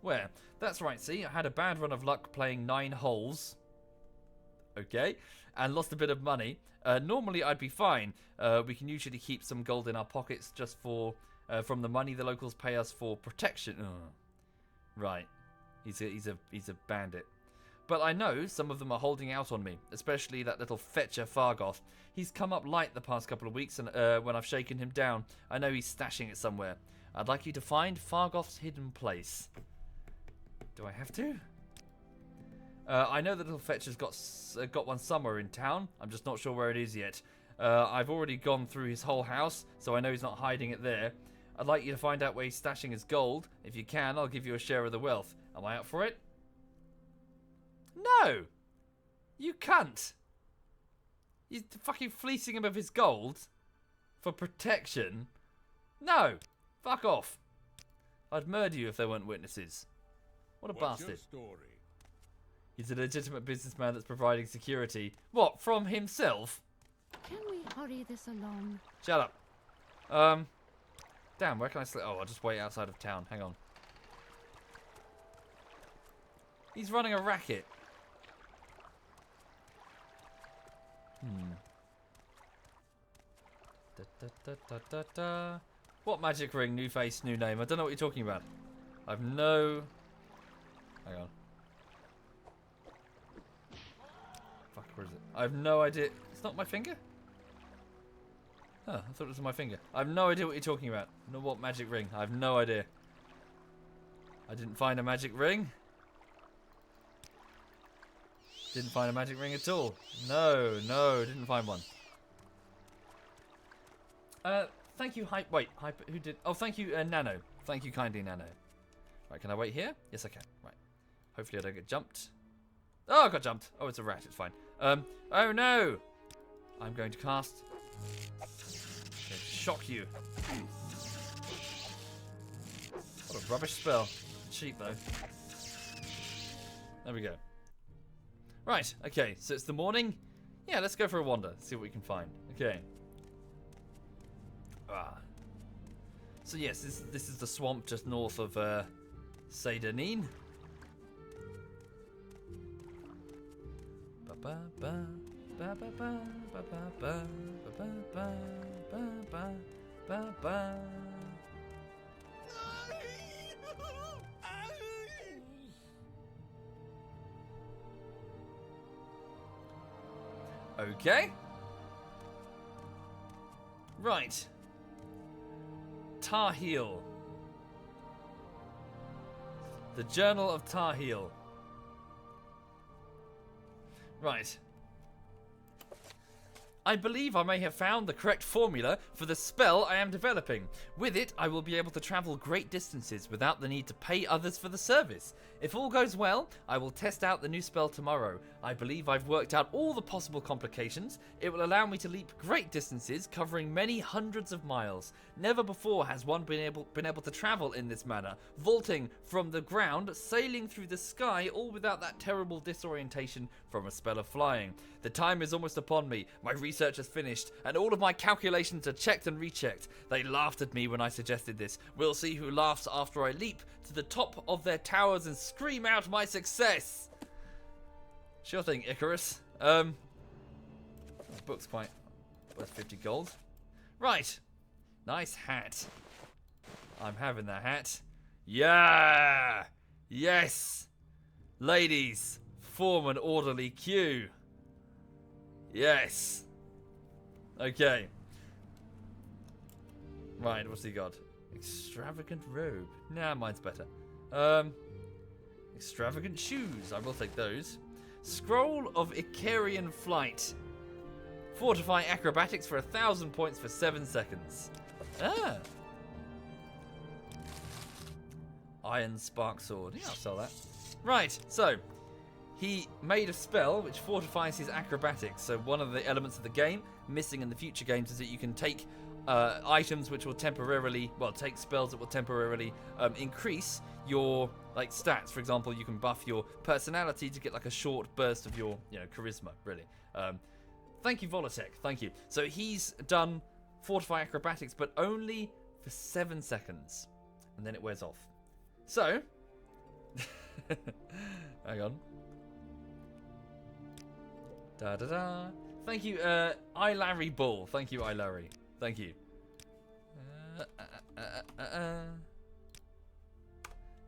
Where? That's right, see, I had a bad run of luck playing 9 holes. Okay. And lost a bit of money. Normally I'd be fine. We can usually keep some gold in our pockets just for from the money the locals pay us for protection. Right. He's a bandit. But I know some of them are holding out on me, especially that little fetcher Fargoth. He's come up light the past couple of weeks, and when I've shaken him down, I know he's stashing it somewhere. I'd like you to find Fargoth's hidden place. Do I have to? I know the little fetcher's got one somewhere in town. I'm just not sure where it is yet. I've already gone through his whole house, so I know he's not hiding it there. I'd like you to find out where he's stashing his gold. If you can, I'll give you a share of the wealth. Am I up for it? No! You cunt! You're fucking fleecing him of his gold for protection? No! Fuck off. I'd murder you if there weren't witnesses. What a bastard. He's a legitimate businessman that's providing security. What, from himself? Can we hurry this along? Shut up. Damn, where can I sleep? Oh, I'll just wait outside of town. Hang on. He's running a racket. What magic ring? New face, new name. I don't know what you're talking about. I've no... Hang on. Fuck, where is it? I have no idea. It's not my finger? Huh, I thought it was on my finger. I have no idea what you're talking about. No, what magic ring? I have no idea. I didn't find a magic ring. Didn't find a magic ring at all. No, didn't find one. Thank you, Hyper, who did? Oh, thank you, Nano. Thank you kindly, Nano. Right, can I wait here? Yes, I can. Right. Hopefully I don't get jumped. Oh, I got jumped. Oh, it's a rat. It's fine. Oh no! I'm going to cast. Shock you. What a rubbish spell. Cheap though. There we go. Right, okay, so it's the morning. Yeah, let's go for a wander. See what we can find. Okay. So yes, this is the swamp just north of Saint-Denis. Okay. Right. Tarheel. The Journal of Tarheel. Right. I believe I may have found the correct formula for the spell I am developing. With it, I will be able to travel great distances without the need to pay others for the service. If all goes well, I will test out the new spell tomorrow. I believe I've worked out all the possible complications. It will allow me to leap great distances, covering many hundreds of miles. Never before has one been able to travel in this manner, vaulting from the ground, sailing through the sky, all without that terrible disorientation from a spell of flying. The time is almost upon me. My research has finished, and all of my calculations are checked and rechecked. They laughed at me when I suggested this. We'll see who laughs after I leap to the top of their towers and scream out my success. Sure thing, Icarus. The book's quite worth 50 gold. Right. Nice hat. I'm having that hat. Yeah! Yes! Ladies, form an orderly queue. Yes. Okay. Right, what's he got? Extravagant robe. Nah, mine's better. Extravagant shoes. I will take those. Scroll of Icarian Flight. Fortify acrobatics for 1,000 points for 7 seconds. Ah. Iron Spark Sword. Yeah, I'll sell that. Right, so he made a spell which fortifies his acrobatics. So one of the elements of the game missing in the future games is that you can take items which will temporarily, take spells that will temporarily increase your stats. For example, you can buff your personality to get a short burst of your charisma. Really. Thank you, Volatek. Thank you. So he's done fortify acrobatics, but only for 7 seconds, and then it wears off. So, hang on. Da da da. Thank you, Larry Bull. Thank you, Larry. Thank you.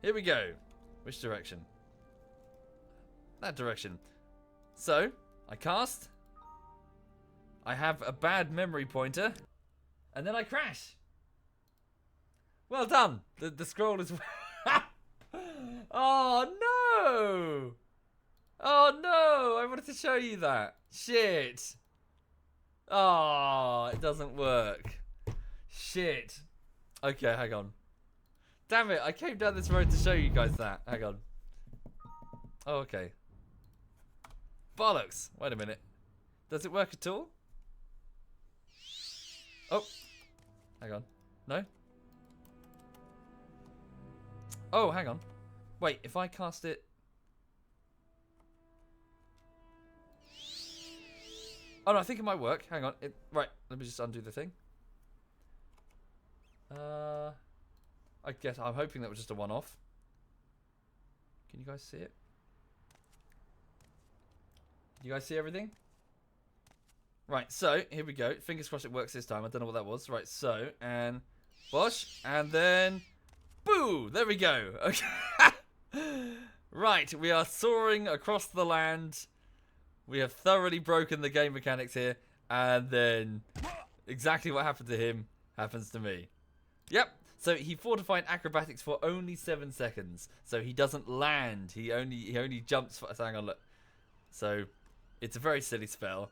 Here we go. Which direction? That direction. So, I cast. I have a bad memory pointer. And then I crash. Well done. The scroll is... Oh, no. Oh, no. I wanted to show you that. Shit. Oh, it doesn't work. Shit. Okay, hang on. Damn it, I came down this road to show you guys that. Hang on. Oh, okay. Bollocks. Wait a minute. Does it work at all? Oh. Hang on. No? Oh, hang on. Wait, if I cast it... Oh, no, I think it might work. Hang on. Right, let me just undo the thing. I guess I'm hoping that was just a one-off. Can you guys see it? You guys see everything? Right, so here we go. Fingers crossed it works this time. I don't know what that was. Right, so, and bosh, and then boo! There we go. Okay. Right, we are soaring across the land. We have thoroughly broken the game mechanics here, and then exactly what happened to him happens to me. Yep. So he fortified acrobatics for only 7 seconds. So he doesn't land. He only jumps for... Hang on, look. So, it's a very silly spell.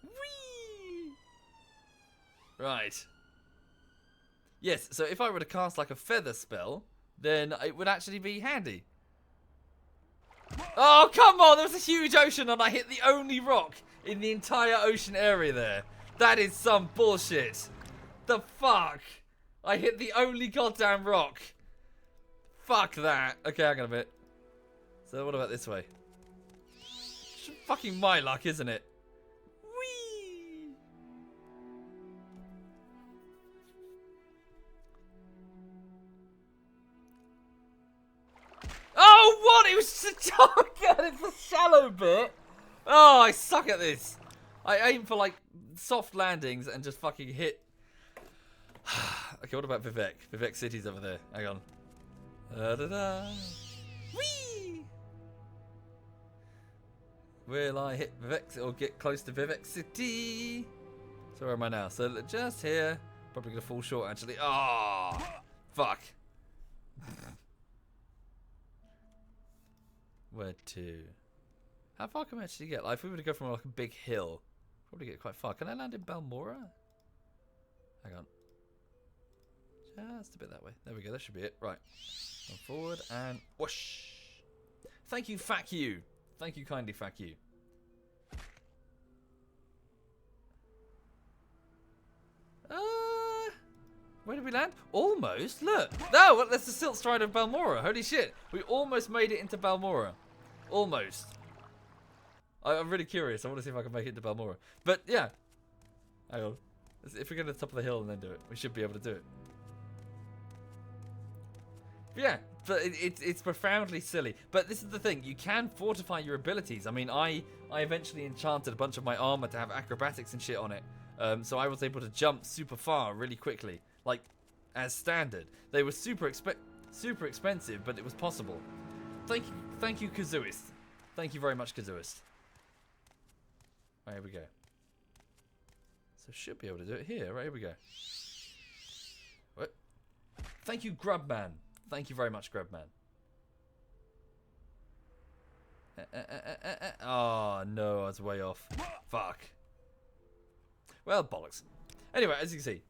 Whee! Right. Yes, so if I were to cast like a feather spell, then it would actually be handy. Oh, come on! There was a huge ocean and I hit the only rock in the entire ocean area there. That is some bullshit. The fuck? I hit the only goddamn rock. Fuck that. Okay, hang on a bit. So what about this way? Fucking my luck, isn't it? Whee! Oh, what? It was oh god, it's a shallow bit. Oh, I suck at this. I aim for like soft landings and just fucking hit. Okay, what about Vivek? Vivek City's over there. Hang on. Da-da-da. Whee! Will I hit Vivek or get close to Vivek City? So where am I now? So just here. Probably gonna fall short actually. Oh, fuck. Where to? How far can we actually get? Like, if we were to go from like a big hill, probably get quite far. Can I land in Balmora? Hang on. Just a bit that way. There we go. That should be it. Right. Come forward and whoosh. Thank you, fuck you. Thank you kindly, fuck you. Where did we land? Almost. Look. No, well, that's the Silt Stride of Balmora. Holy shit. We almost made it into Balmora. Almost. I'm really curious. I want to see if I can make it into Balmora. But yeah. Hang on. If we get to the top of the hill and then do it, we should be able to do it. Yeah, but it's profoundly silly. But this is the thing, you can fortify your abilities. I mean, I eventually enchanted a bunch of my armor to have acrobatics and shit on it. So I was able to jump super far really quickly, like as standard. They were super expensive, but it was possible. Thank you, Kazuist. Thank you very much, Kazuist. Right, here we go. So should be able to do it here. Right, here we go. What? Thank you, Grubman. Thank you very much, Grubman. Oh, no, I was way off. Fuck. Well, bollocks. Anyway, as you can see,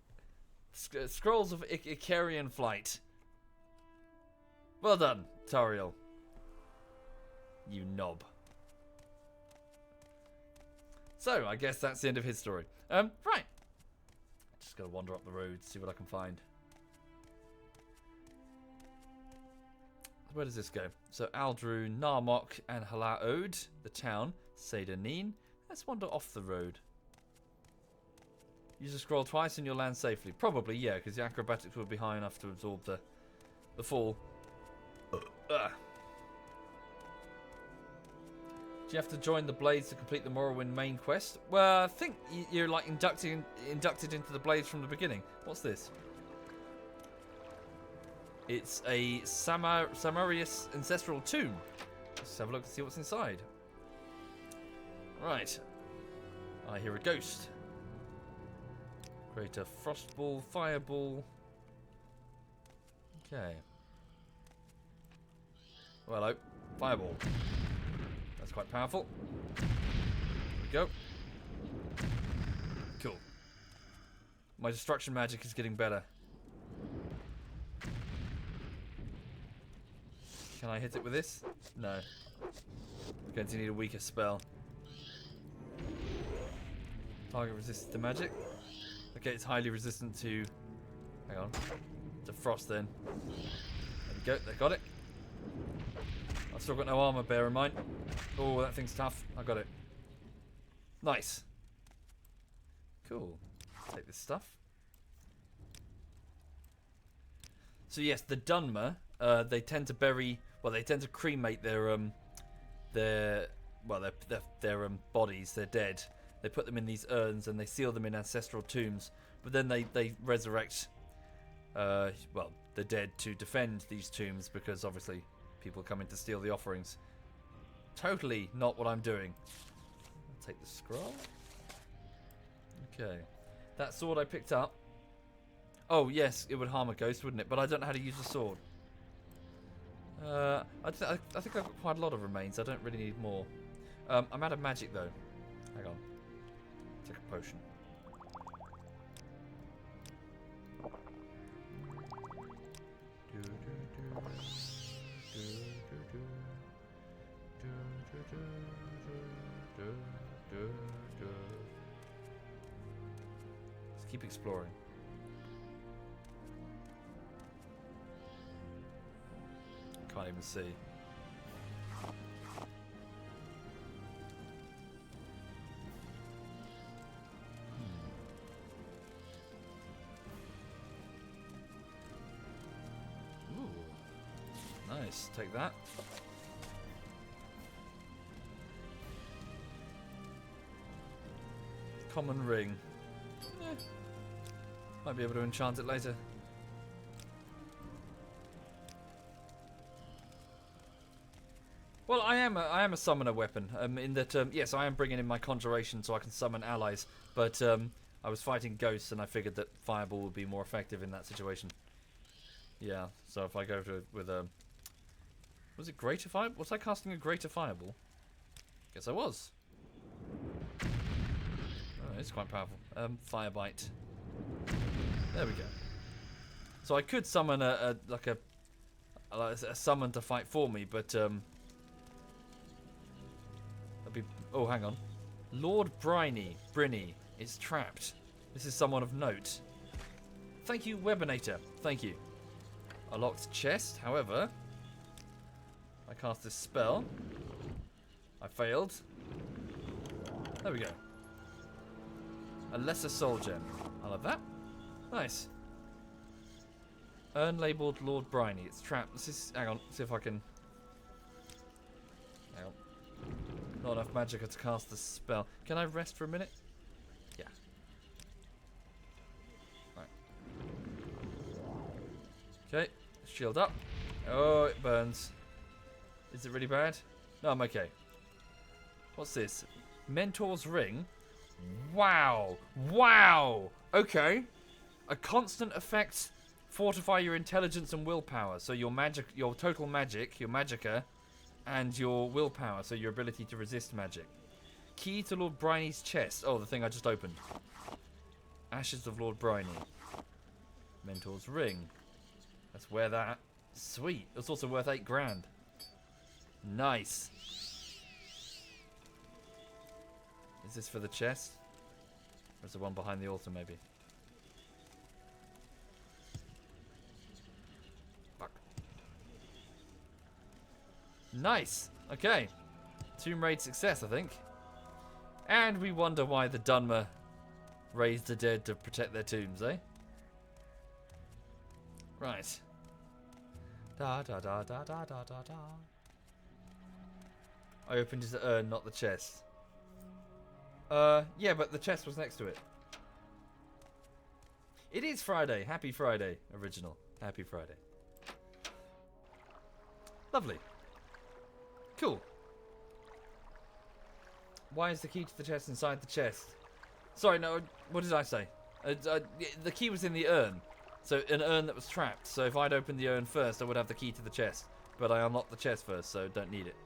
Scrolls of Icarian Flight. Well done, Tariel. You knob. So, I guess that's the end of his story. Right. Just gotta wander up the road, see what I can find. Where does this go? So Aldru, Narmok, and Halaod, the town. Seydanin. Let's wander off the road. Use a scroll twice and you'll land safely. Probably, yeah, because the acrobatics will be high enough to absorb the fall. Do you have to join the Blades to complete the Morrowind main quest? Well, I think you're like inducted into the Blades from the beginning. What's this? It's a Samarius ancestral tomb. Let's have a look and see what's inside. Right. I hear a ghost. Create a frostball, fireball. Okay. Well, hello. Fireball. That's quite powerful. There we go. Cool. My destruction magic is getting better. Can I hit it with this? No. I'm going to need a weaker spell. Target resists the magic. Okay, it's highly resistant to... Hang on. To frost then. There we go, they got it. I've still got no armor, bear in mind. Oh, that thing's tough. I got it. Nice. Cool. Take this stuff. So yes, the Dunmer, they tend to bury... Well, they tend to cremate their bodies, their dead. They put them in these urns and they seal them in ancestral tombs. But then they resurrect, the dead to defend these tombs because obviously people come in to steal the offerings. Totally not what I'm doing. I'll take the scroll. Okay. That sword I picked up. Oh, yes, it would harm a ghost, wouldn't it? But I don't know how to use the sword. I think I've got quite a lot of remains. I don't really need more. I'm out of magic though. Hang on. Take a potion. Let's keep exploring. Can't even see. Ooh. Nice. Take that. Common ring. Might be able to enchant it later. Well, I am a summoner weapon. In that, yes, I am bringing in my conjuration so I can summon allies. But I was fighting ghosts, and I figured that fireball would be more effective in that situation. Yeah. So if I go with a, was it greater fireball? Was I casting a greater fireball? Guess I was. Oh, it's quite powerful. Firebite. There we go. So I could summon a summon to fight for me, but oh, hang on. Lord Briny is trapped. This is someone of note. Thank you, Webinator. Thank you. A locked chest, however. I cast this spell. I failed. There we go. A lesser soul gem. I love that. Nice. Unlabeled Lord Briny. It's trapped. This is. Hang on. See if I can. Hang on. Not enough magicka to cast the spell. Can I rest for a minute? Yeah. Right. Okay. Shield up. Oh, it burns. Is it really bad? No, I'm okay. What's this? Mentor's Ring. Wow. Wow. Okay. A constant effect. Fortify your intelligence and willpower. So your magic, your total magic, your magicka, and your willpower. So your ability to resist magic. Key to Lord Briny's chest. Oh, the thing I just opened. Ashes of Lord Briny. Mentor's Ring. Let's wear that. Sweet. It's also worth 8 grand. Nice. Is this for the chest? Or is the one behind the altar, maybe? Fuck. Nice. Okay. Tomb raid success, I think. And we wonder why the Dunmer raised the dead to protect their tombs, eh? Right. Da da da da da da da da. I opened his urn, not the chest. Yeah, but the chest was next to it. It is Friday. Happy Friday, original. Happy Friday. Lovely. Cool. Why is the key to the chest inside the chest? Sorry, no, what did I say? The key was in the urn. So, an urn that was trapped. So, if I'd opened the urn first, I would have the key to the chest. But I unlocked the chest first, so don't need it.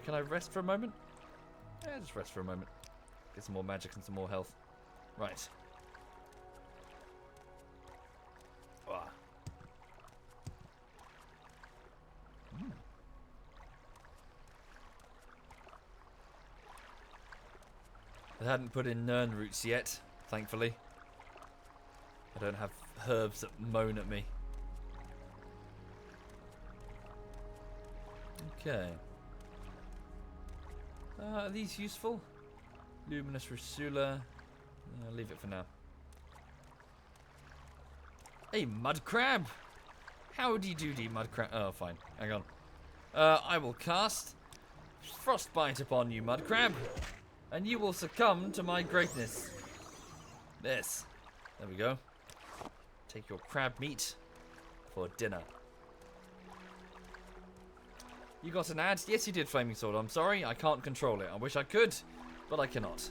Can I rest for a moment? Yeah, just rest for a moment. Get some more magic and some more health. Right. Ah. I hadn't put in Nern roots yet, thankfully. I don't have herbs that moan at me. Okay. Are these useful? Luminous Rusula. I'll leave it for now. Hey, mud crab! Howdy doody, mud crab. Oh, fine. Hang on. I will cast Frostbite upon you, mud crab. And you will succumb to my greatness. This. There we go. Take your crab meat for dinner. You got an ad? Yes, you did, Flaming Sword. I'm sorry, I can't control it. I wish I could, but I cannot.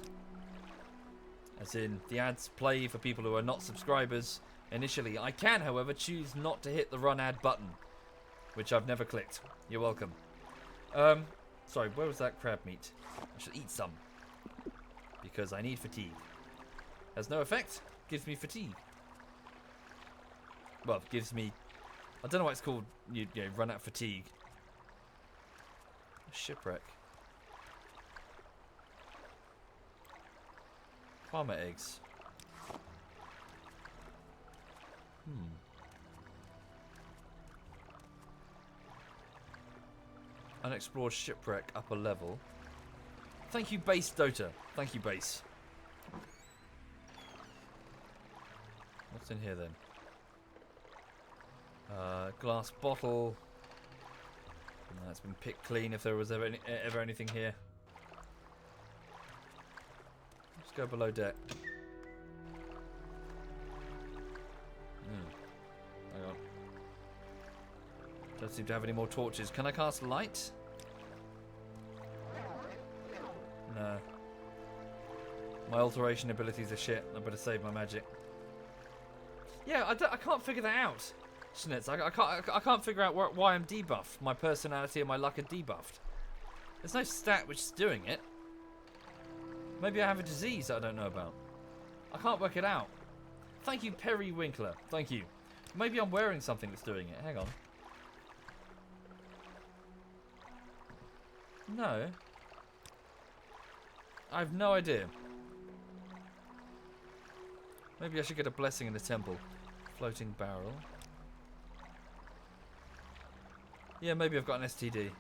As in, the ads play for people who are not subscribers initially. I can, however, choose not to hit the run ad button, which I've never clicked. You're welcome. Sorry, where was that crab meat? I should eat some. Because I need fatigue. Has no effect, gives me fatigue. Well, gives me... I don't know why it's called, you know, run out of fatigue. Shipwreck. Farmer eggs. Unexplored shipwreck, upper level. Thank you, base Dota. Thank you, base. What's in here then? Glass bottle. That's been picked clean if there was ever anything here. Let's go below deck. Hang on. Don't seem to have any more torches. Can I cast light? No. My alteration abilities are shit. I better save my magic. Yeah, I can't figure that out. Schnitz, I can't figure out why I'm debuffed. My personality and my luck are debuffed. There's no stat which is doing it. Maybe I have a disease that I don't know about. I can't work it out. Thank you, Perry Winkler. Thank you. Maybe I'm wearing something that's doing it. Hang on. No. I have no idea. Maybe I should get a blessing in the temple. Floating barrel. Yeah, maybe I've got an STD.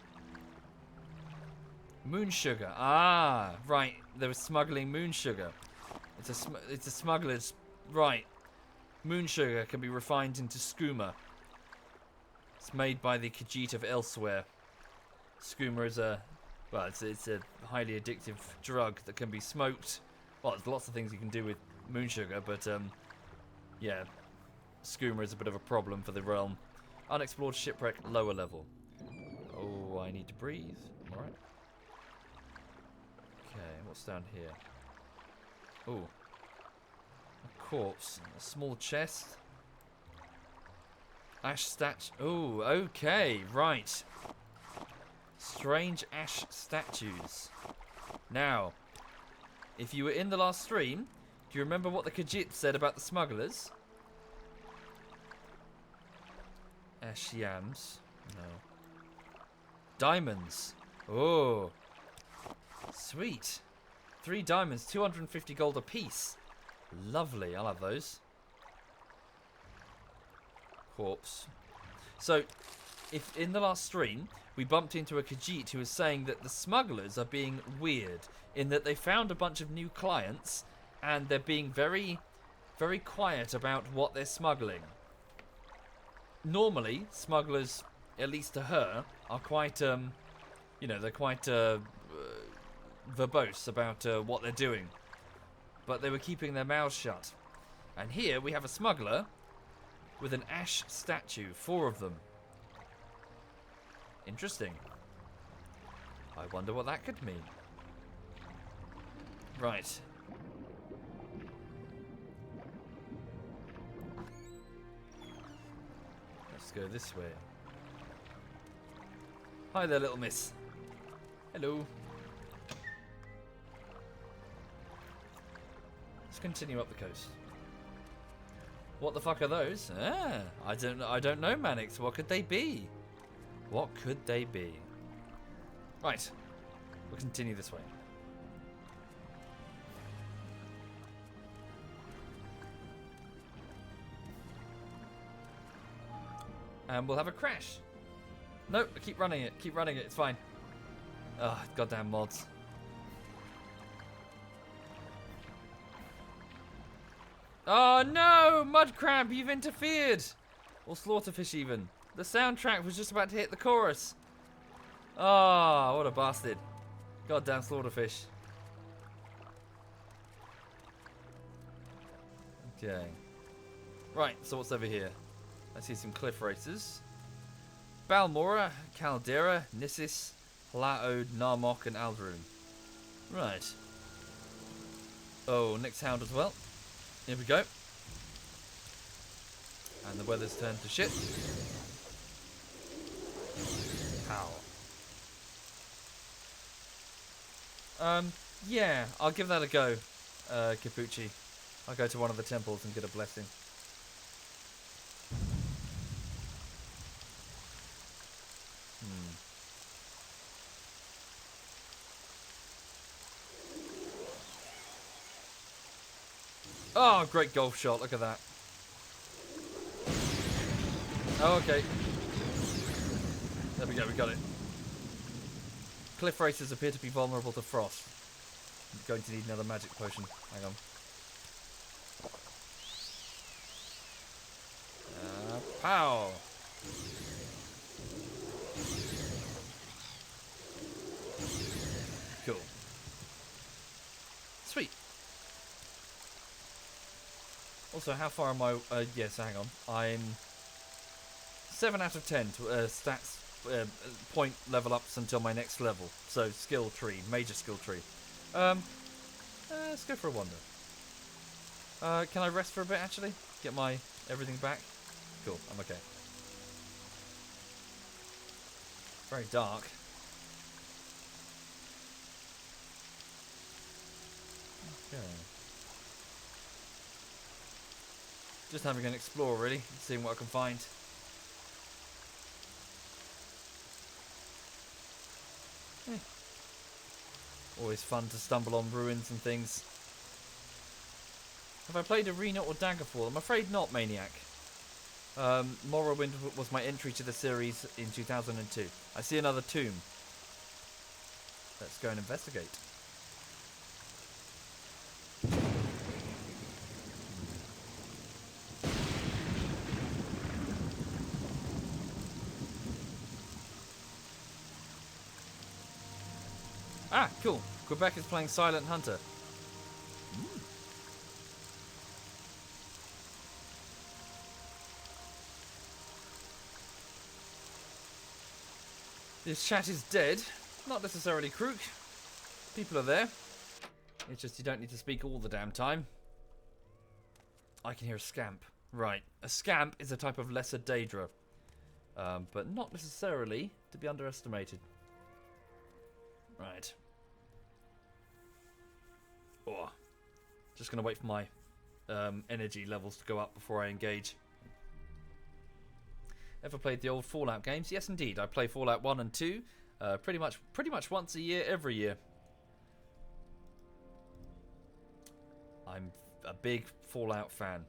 Moon sugar. Ah, right. They were smuggling moon sugar. It's a smuggler's... Right. Moon sugar can be refined into skooma. It's made by the Khajiit of elsewhere. Skooma is a... Well, it's a highly addictive drug that can be smoked. Well, there's lots of things you can do with moon sugar, but, yeah. Skooma is a bit of a problem for the realm. Unexplored shipwreck, lower level. Oh, I need to breathe. Alright. Okay, what's down here? Oh. A corpse. A small chest. Ash statue. Oh, okay, right. Strange ash statues. Now, if you were in the last stream, do you remember what the Khajiit said about the smugglers? Ash yams. No. Diamonds. Oh. Sweet. 3 diamonds, 250 gold apiece. Lovely, I'll have those. Corpse. So, if in the last stream, we bumped into a Khajiit who was saying that the smugglers are being weird, in that they found a bunch of new clients, and they're being very, very quiet about what they're smuggling. Normally, smugglers, at least to her, are quite, you know, they're quite verbose about what they're doing. But they were keeping their mouths shut. And here we have a smuggler with an ash statue, 4 of them. Interesting. I wonder what that could mean. Right. Let's go this way. Hi there, little miss. Hello. Let's continue up the coast. What the fuck are those? Ah, I don't know, Mannix. What could they be? What could they be? Right. We'll continue this way. And we'll have a crash. Nope, keep running it. Keep running it. It's fine. Oh, goddamn mods. Oh no! Mud crab, you've interfered! Or slaughterfish even. The soundtrack was just about to hit the chorus. Ah, oh, what a bastard. Goddamn slaughterfish. Okay. Right, so what's over here? I see some cliff races. Balmora, Caldera, Nissis, Laod, Narmok, and Aldaroon. Right. Oh, next hound as well. Here we go. And the weather's turned to shit. Pow. Yeah, I'll give that a go, Capucci. I'll go to one of the temples and get a blessing. Oh, great golf shot. Look at that. Oh, okay. There we go. We got it. Cliff racers appear to be vulnerable to frost. I'm going to need another magic potion. Hang on. Pow! Cool. Sweet. Also, how far am I? Yes, hang on. I'm 7 out of 10 to stats point level ups until my next level. So skill tree, major skill tree. Let's go for a wander. Can I rest for a bit actually? Get my everything back? Cool, I'm okay. Very dark. Okay. Just having an explore really, seeing what I can find. Always fun to stumble on ruins and things. Have I played Arena or Daggerfall? I'm afraid not, Maniac. Morrowind was my entry to the series in 2002. I see another tomb. Let's go and investigate. Ah, cool. Quebec is playing Silent Hunter. This chat is dead. Not necessarily crook. People are there. It's just you don't need to speak all the damn time. I can hear a scamp. Right. A scamp is a type of lesser Daedra. But not necessarily to be underestimated. Right. Oh. Just going to wait for my energy levels to go up before I engage. Ever played the old Fallout games? Yes, indeed. I play Fallout 1 and 2 pretty much once a year, every year. I'm a big Fallout fan.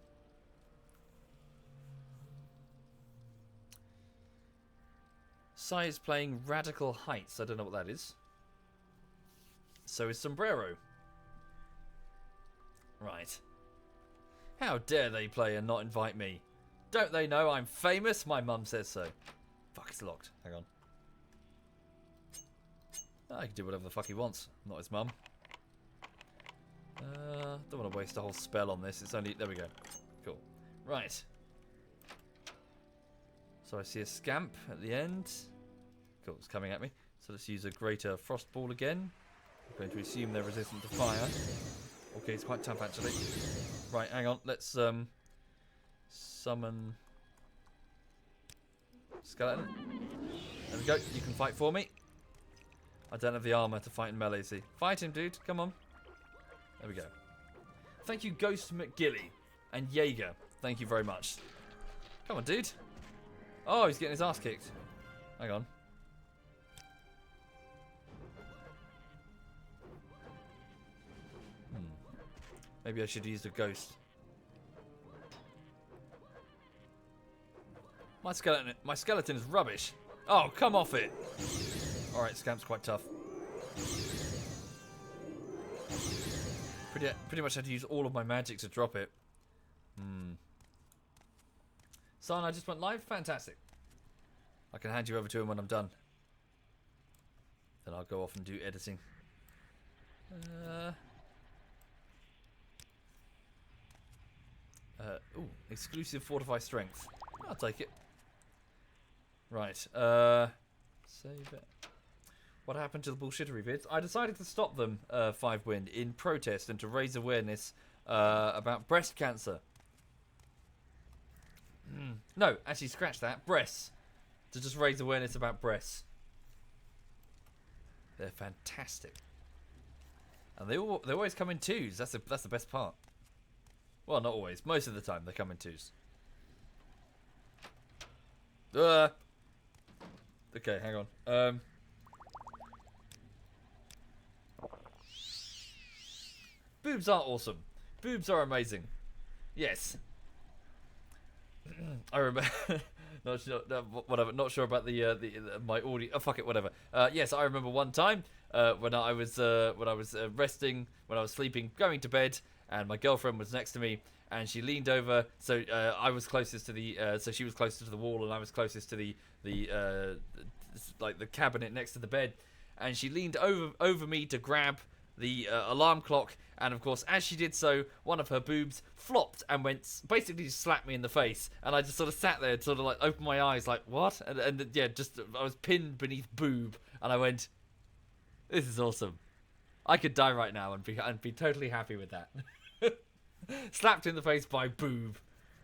Sai is playing Radical Heights. I don't know what that is. So is Sombrero. Right. How dare they play and not invite me? Don't they know I'm famous? My mum says so. Fuck, it's locked. Hang on. I can do whatever the fuck he wants. I'm not his mum. Don't want to waste a whole spell on this. It's only... There we go. Cool. Right. So I see a scamp at the end. Cool, it's coming at me. So let's use a greater frost ball again. I'm going to assume they're resistant to fire. Okay, it's quite tough actually. Right, hang on. Let's summon skeleton. There we go. You can fight for me. I don't have the armor to fight in melee. See, fight him, dude. Come on. There we go. Thank you, Ghost McGilly and Jaeger. Thank you very much. Come on, dude. Oh, he's getting his ass kicked. Hang on. Maybe I should use the ghost. My skeleton is rubbish. Oh, come off it. Alright, Scamp's quite tough. Pretty much had to use all of my magic to drop it. San, I just went live? Fantastic. I can hand you over to him when I'm done. Then I'll go off and do editing. Ooh, exclusive fortify strength. I'll take it. Right, save it. What happened to the bullshittery vids? I decided to stop them, 5Wind, in protest and to raise awareness about breast cancer. No, actually scratch that. Breasts. to just raise awareness about breasts. They're fantastic. And they always come in twos. That's the best part. Well, not always. Most of the time they come in twos. Okay, hang on. Boobs are awesome. Boobs are amazing. Yes. I remember. Not sure. Whatever. Not sure about the my audio. Oh, fuck it. Whatever. Yes, I remember one time when I was resting, when I was sleeping, going to bed, and my girlfriend was next to me, and she leaned over. So I was closest to the. So she was closest to the wall, and I was closest to the like the cabinet next to the bed, and she leaned over me to grab the alarm clock, and of course, as she did so, one of her boobs flopped and basically just slapped me in the face, and I just sort of sat there, sort of like opened my eyes, like what? And yeah, just I was pinned beneath boob, and I went, "This is awesome. I could die right now and be totally happy with that." Slapped in the face by boob,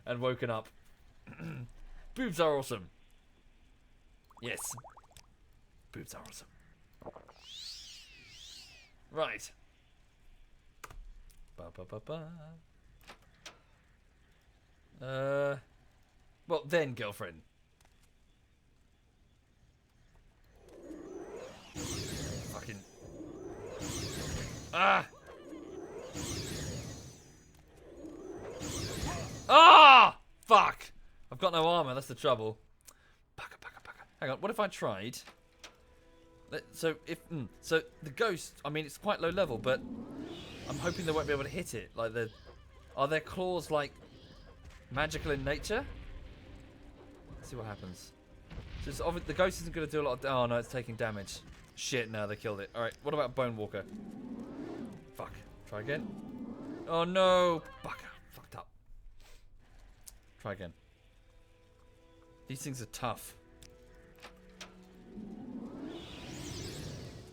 and woken up. Boobs are awesome. Yes, boobs are awesome. Right. Well then, girlfriend. Fucking. Ah! Ah! Fuck! I've got no armor, that's the trouble. Hang on, what if I tried? So the ghost, I mean, it's quite low level, but I'm hoping they won't be able to hit it. Like, are their claws like magical in nature? Let's see what happens. Just the ghost isn't going to do a lot of. Oh no, it's taking damage. Shit, no, they killed it. All right, what about Bone Walker? Fuck. Try again. Oh no, bugger, fucked up. Try again. These things are tough.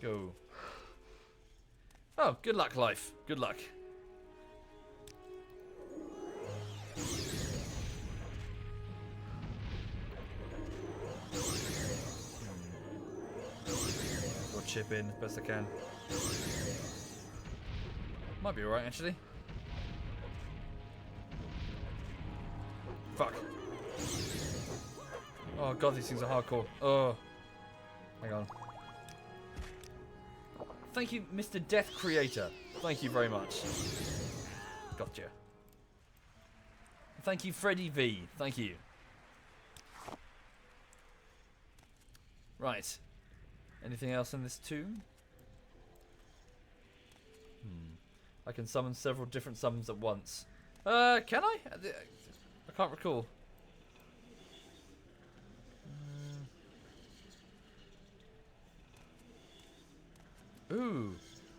Go. Oh, good luck, life. Good luck. Got a chip in, best I can. Might be alright, actually. Fuck. Oh god, these things are hardcore. Oh. Hang on. Thank you, Mr. Death Creator. Thank you very much. Gotcha. Thank you, Freddy V. Thank you. Right. Anything else in this tomb? I can summon several different summons at once. Can I? I can't recall.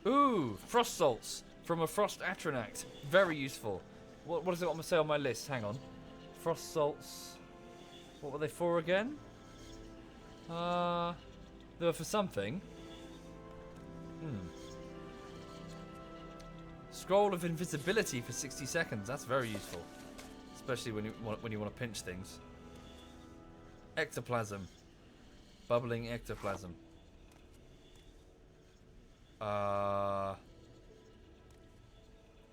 Ooh, frost salts from a frost atronach. Very useful. What is it I'm going to say on my list? Hang on. Frost salts. What were they for again? They were for something. Scroll of invisibility for 60 seconds. That's very useful. Especially when you want to pinch things. Ectoplasm. Bubbling ectoplasm.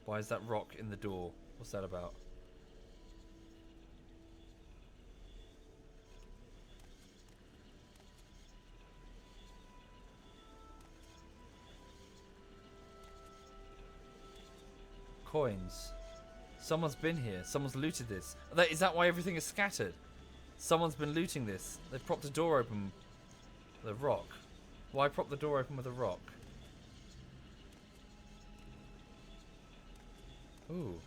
Why is that rock in the door? What's that about? Coins. Someone's been here. Someone's looted this. Is that why everything is scattered? Someone's been looting this. They've propped the door open with a rock. Why prop the door open with a rock? Ooh.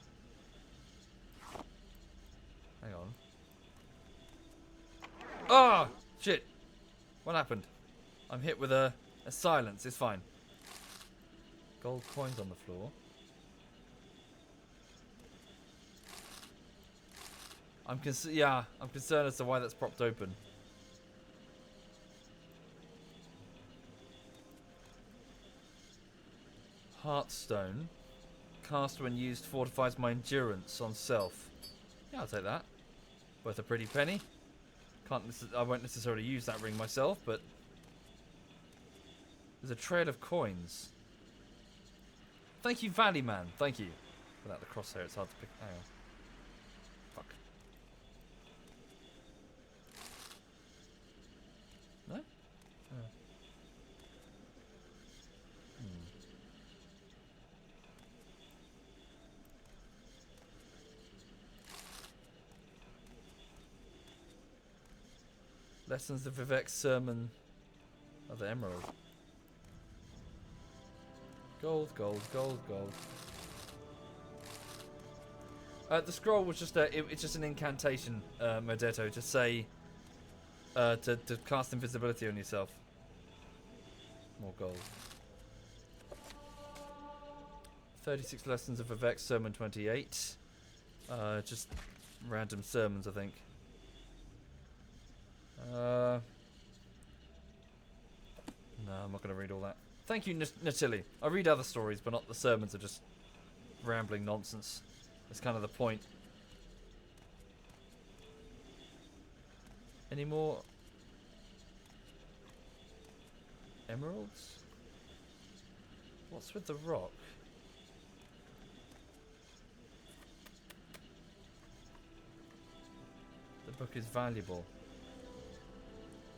Hang on. Ah! Shit. What happened? I'm hit with a silence. It's fine. Gold coins on the floor. I'm concerned as to why that's propped open. Heartstone. Cast when used fortifies my endurance on self. Yeah, I'll take that. Worth a pretty penny. I won't necessarily use that ring myself, but there's a trail of coins. Thank you, Valley Man. Thank you. Without the crosshair, it's hard to pick. Hang on. Fuck. No? Oh. Lessons of Vivek's sermon of the emerald. Gold, gold, gold, gold. The scroll was just it's just an incantation, Modetto, to say to cast invisibility on yourself. More gold. 36 lessons of Vivek's sermon 28. Just random sermons, I think. No, I'm not going to read all that. Thank you, Natili. I read other stories, but not the sermons are just rambling nonsense. That's kind of the point. Any more emeralds? What's with the rock? The book is valuable.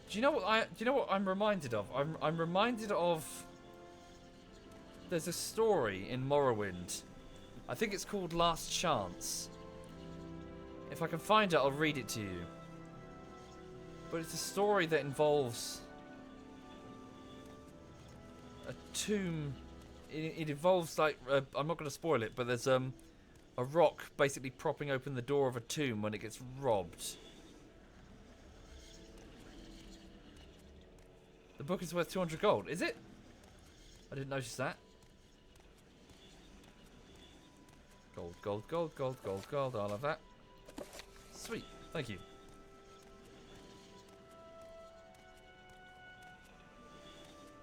Do you know what I'm reminded of? I'm reminded of. There's a story in Morrowind. I think it's called Last Chance. If I can find it, I'll read it to you. But it's a story that involves a tomb. It involves like I'm not going to spoil it, but there's a rock basically propping open the door of a tomb when it gets robbed. The book is worth 200 gold. Is it? I didn't notice that. Gold, gold, gold, gold, gold, gold. I'll have that. Sweet. Thank you.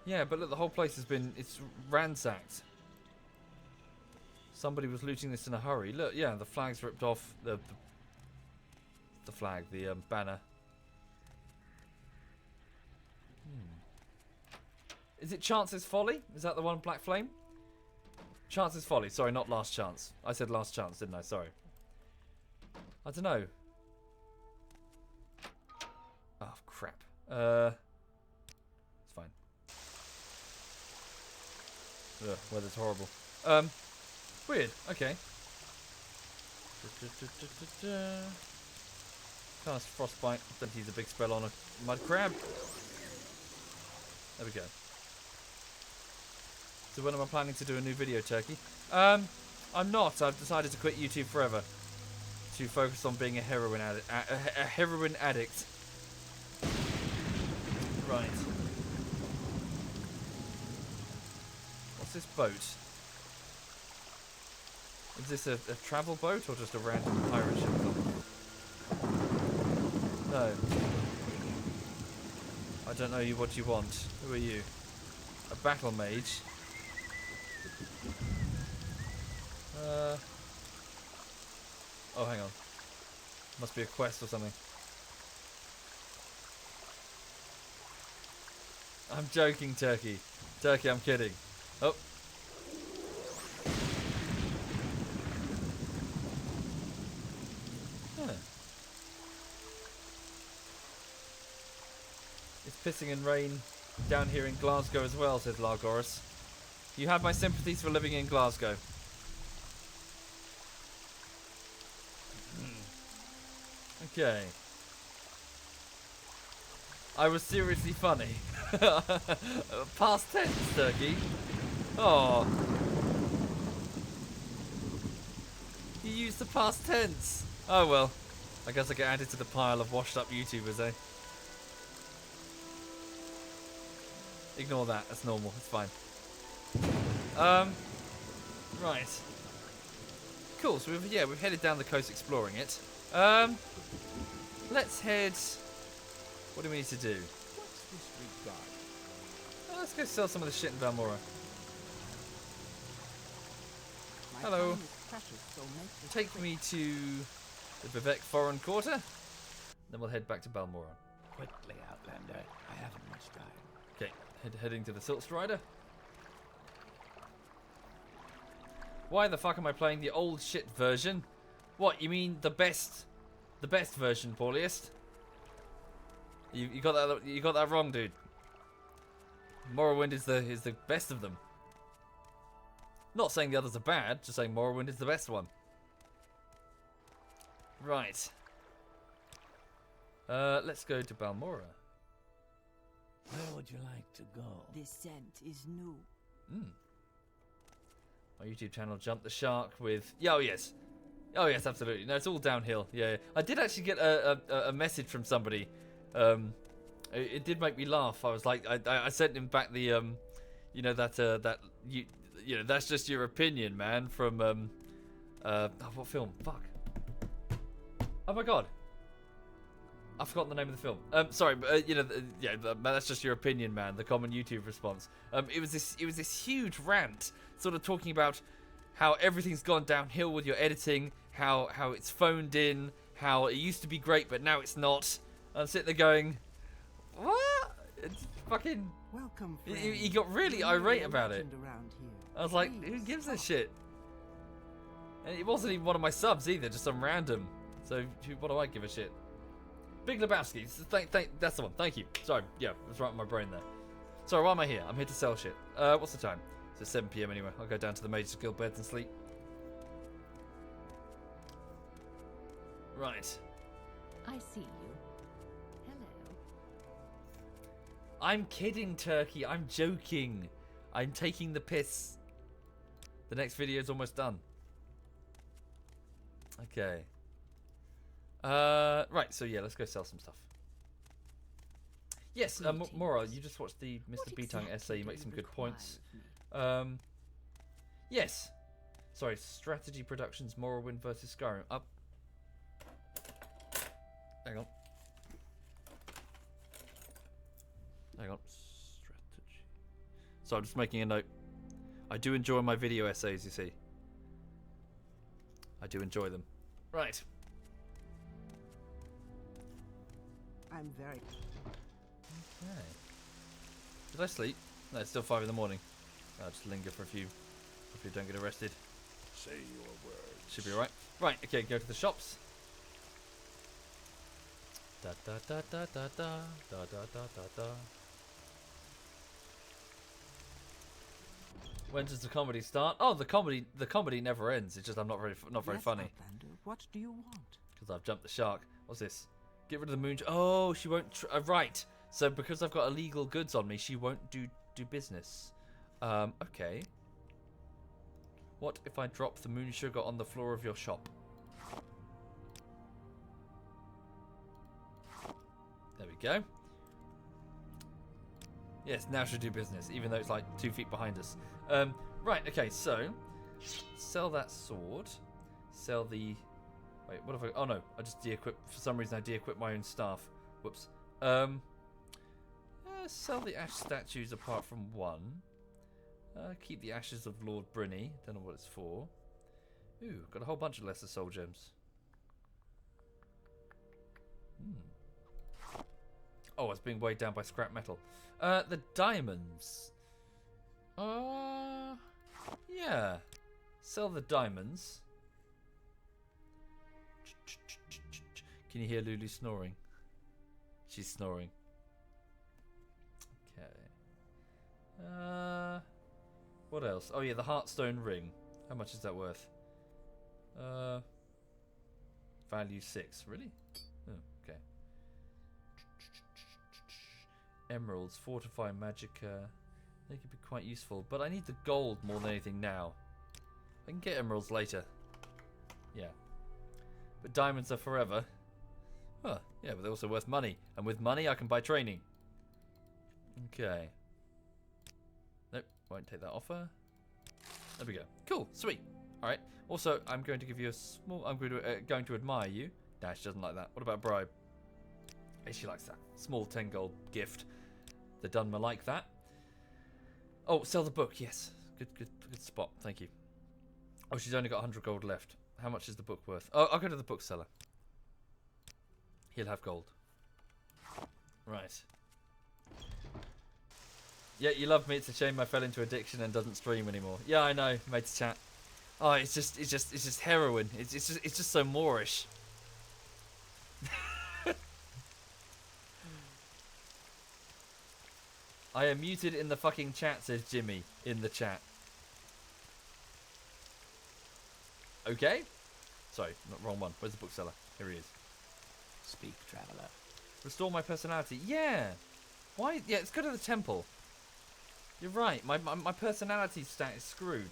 Yeah, but look, the whole place has been... It's ransacked. Somebody was looting this in a hurry. Look, yeah, the flag's ripped off. The flag, the banner. Is it Chance's Folly? Is that the one, Black Flame? Chance's Folly. Sorry, not Last Chance. I said Last Chance, didn't I? Sorry. I don't know. Oh, crap. It's fine. Ugh, weather's horrible. Weird. Okay. Cast Frostbite. Don't use a big spell on a mud crab. There we go. So when am I planning to do a new video, Turkey? I'm not. I've decided to quit YouTube forever. To focus on being a heroin addict. A heroin addict. Right. What's this boat? Is this a travel boat or just a random pirate ship? No. I don't know what you want. Who are you? A battle mage? Oh, hang on. Must be a quest or something. I'm joking, Turkey. Turkey, I'm kidding. Oh. Huh. It's pissing and rain down here in Glasgow as well, says Largoris. You have my sympathies for living in Glasgow. Okay. I was seriously funny. Past tense, Turkey. Oh. You used the past tense. Oh well. I guess I get added to the pile of washed up YouTubers, eh? Ignore that. That's normal. It's fine. Right. Cool. So we've headed down the coast exploring it. Let's head. What do we need to do? What's this regard? Let's go sell some of the shit in Valmora. My Hello. time is precious, so make it Take quick. me to the Vivek Foreign Quarter. Then we'll head back to Balmoral. Quickly, Outlander. I haven't much time. Okay, heading to the Silt Strider. Why the fuck am I playing the old shit version? What, you mean the best version, Pauliest? You got that wrong, dude. Morrowind is the best of them. Not saying the others are bad, just saying Morrowind is the best one. Right. Let's go to Balmora. Where would you like to go? This scent is new. My YouTube channel Jump the Shark with... Oh, yes. Oh, yes, absolutely. No, it's all downhill. Yeah. I did actually get a message from somebody. It did make me laugh. I was like... I sent him back the... you know, you know, that's just your opinion, man, from... what film? Fuck. Oh, my God. I've forgotten the name of the film. Sorry, but you know, yeah, that's just your opinion, man. The common YouTube response. It was this huge rant, sort of talking about how everything's gone downhill with your editing, how it's phoned in, how it used to be great but now it's not. I'm sitting there going, what? It's fucking. Welcome, He got really You're irate a about it. legend around here. I was like, who Please gives a stop. shit? And it wasn't even one of my subs either, just some random. So what do I give a shit? Big Lebowski. That's the one. Thank you. Sorry. Yeah, it was right in my brain there. Sorry, why am I here? I'm here to sell shit. What's the time? It's 7 PM anyway. I'll go down to the Mage's Guild beds and sleep. Right. I see you. Hello. I'm kidding, Turkey. I'm joking. I'm taking the piss. The next video is almost done. Okay. Right, so yeah, let's go sell some stuff. Yes, Mora, you just watched the Mr. B-Tongue essay. You make some good points. Yes. Sorry, Strategy Productions, Morrowind versus Skyrim. Up. Hang on. Strategy. So I'm just making a note. I do enjoy my video essays, you see. I do enjoy them. Right. I'm very... Okay. Did I sleep? No, it's still 5 in the morning. I'll just linger for a few. Hopefully don't get arrested. Say your words. Should be alright. Right, okay, go to the shops. Da da da da da da da da da da da. When does the comedy start? Oh, the comedy never ends. It's just I'm not very Yes, funny Outlander, what do you want? because I've jumped the shark. What's this? Get rid of the moon. Oh, she won't. Right. So because I've got illegal goods on me, she won't do business. Okay. What if I drop the moon sugar on the floor of your shop? There we go. Yes, now she'll do business, even though it's like 2 feet behind us. Right, okay, so sell that sword. Sell the... Wait, what if I... Oh no, I just de-equip... For some reason I de-equip my own staff. Whoops. Sell the ash statues apart from one. Keep the ashes of Lord Brynny. Don't know what it's for. Ooh, got a whole bunch of lesser soul gems. Oh, it's being weighed down by scrap metal. The diamonds. Yeah. Sell the diamonds. Can you hear Lulu snoring? She's snoring. Okay. What else? Oh yeah, the Heartstone ring. How much is that worth? Value 6. Really? Oh, okay. Emeralds, fortify magicka. They could be quite useful, but I need the gold more than anything now. I can get emeralds later. Yeah. But diamonds are forever. Huh, yeah, but they're also worth money. And with money, I can buy training. Okay. Nope, won't take that offer. There we go. Cool, sweet. Alright. Also, I'm going to give you a small... I'm going to admire you. Nah, she doesn't like that. What about bribe? Hey, she likes that. Small 10 gold gift. The Dunmer like that. Oh, sell the book. Yes. Good spot. Thank you. Oh, she's only got 100 gold left. How much is the book worth? Oh, I'll go to the bookseller. He'll have gold. Right. Yeah, you love me. It's a shame I fell into addiction and doesn't stream anymore. Yeah, I know, mate's chat. Oh, it's just heroin. It's just so Moorish. I am muted in the fucking chat, says Jimmy in the chat. Okay. Sorry, not wrong one. Where's the bookseller? Here he is. Speak, traveler. Restore my personality. Yeah. Why? Yeah, let's go to the temple. You're right. My personality stat is screwed.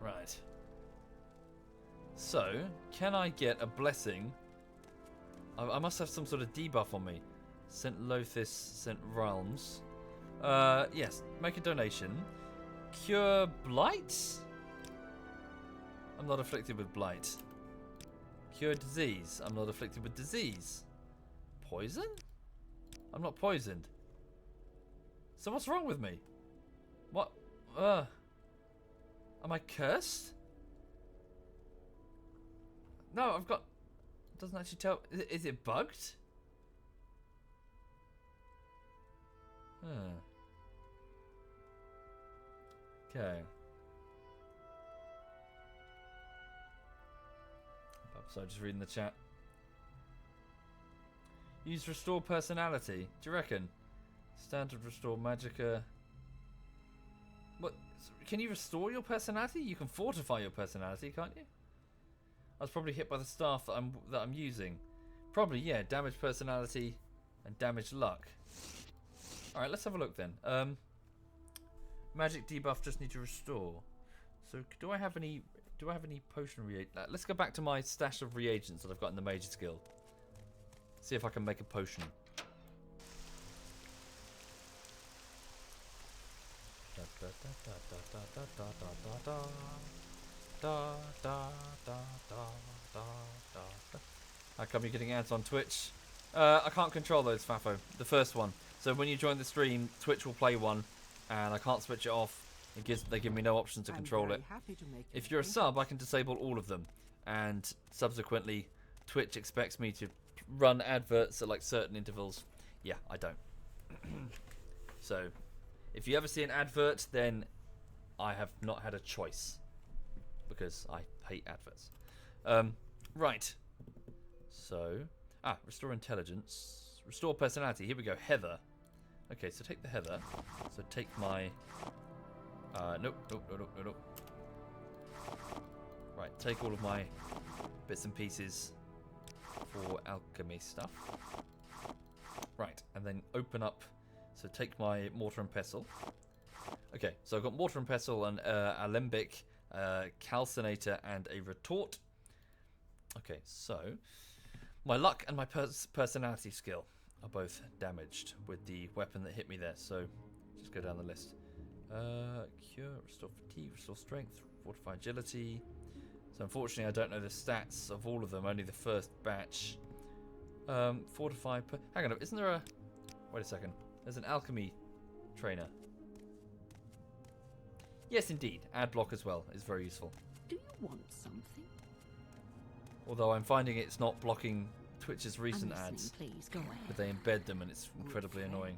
Right. So, can I get a blessing? I must have some sort of debuff on me. St. Lothis, St. Realms. Yes, make a donation. Cure blight? I'm not afflicted with blight. Cure disease? I'm not afflicted with disease. Poison? I'm not poisoned. So what's wrong with me? What? Am I cursed? No, I've got... It doesn't actually tell... Is it bugged? Okay. So just reading the chat. Use restore personality. Do you reckon? Standard restore magicka. What? Can you restore your personality? You can fortify your personality, can't you? I was probably hit by the staff that I'm using. Probably, yeah. Damage personality and damage luck. All right, let's have a look then. Magic debuff just need to restore. So do I have any? Do I have any potion reagents? Let's go back to my stash of reagents that I've got in the Mage's Guild. See if I can make a potion. How come you're getting ads on Twitch? I can't control those, Fafo. The first one. So when you join the stream, Twitch will play one, and I can't switch it off. They give me no option to control it. If you're a sub, I can disable all of them, and subsequently, Twitch expects me to run adverts at like certain intervals. Yeah, I don't. So, if you ever see an advert, then I have not had a choice, because I hate adverts. Right. So, restore intelligence, restore personality. Here we go. Heather. Okay, so take the Heather. So take my. Nope. Right, take all of my bits and pieces for alchemy stuff. Right, and then open up. So take my mortar and pestle. Okay, so I've got mortar and pestle and alembic, calcinator, and a retort. Okay, so my luck and my personality skill are both damaged with the weapon that hit me there. So just go down the list. Cure, restore fatigue, restore strength, fortify agility. So unfortunately I don't know the stats of all of them, only the first batch. Fortify, hang on, isn't there a... Wait a second, there's an alchemy trainer. Yes indeed, ad block as well is very useful. Do you want something? Although I'm finding it's not blocking Twitch's recent ads, Please go ahead. but they embed them and it's incredibly annoying.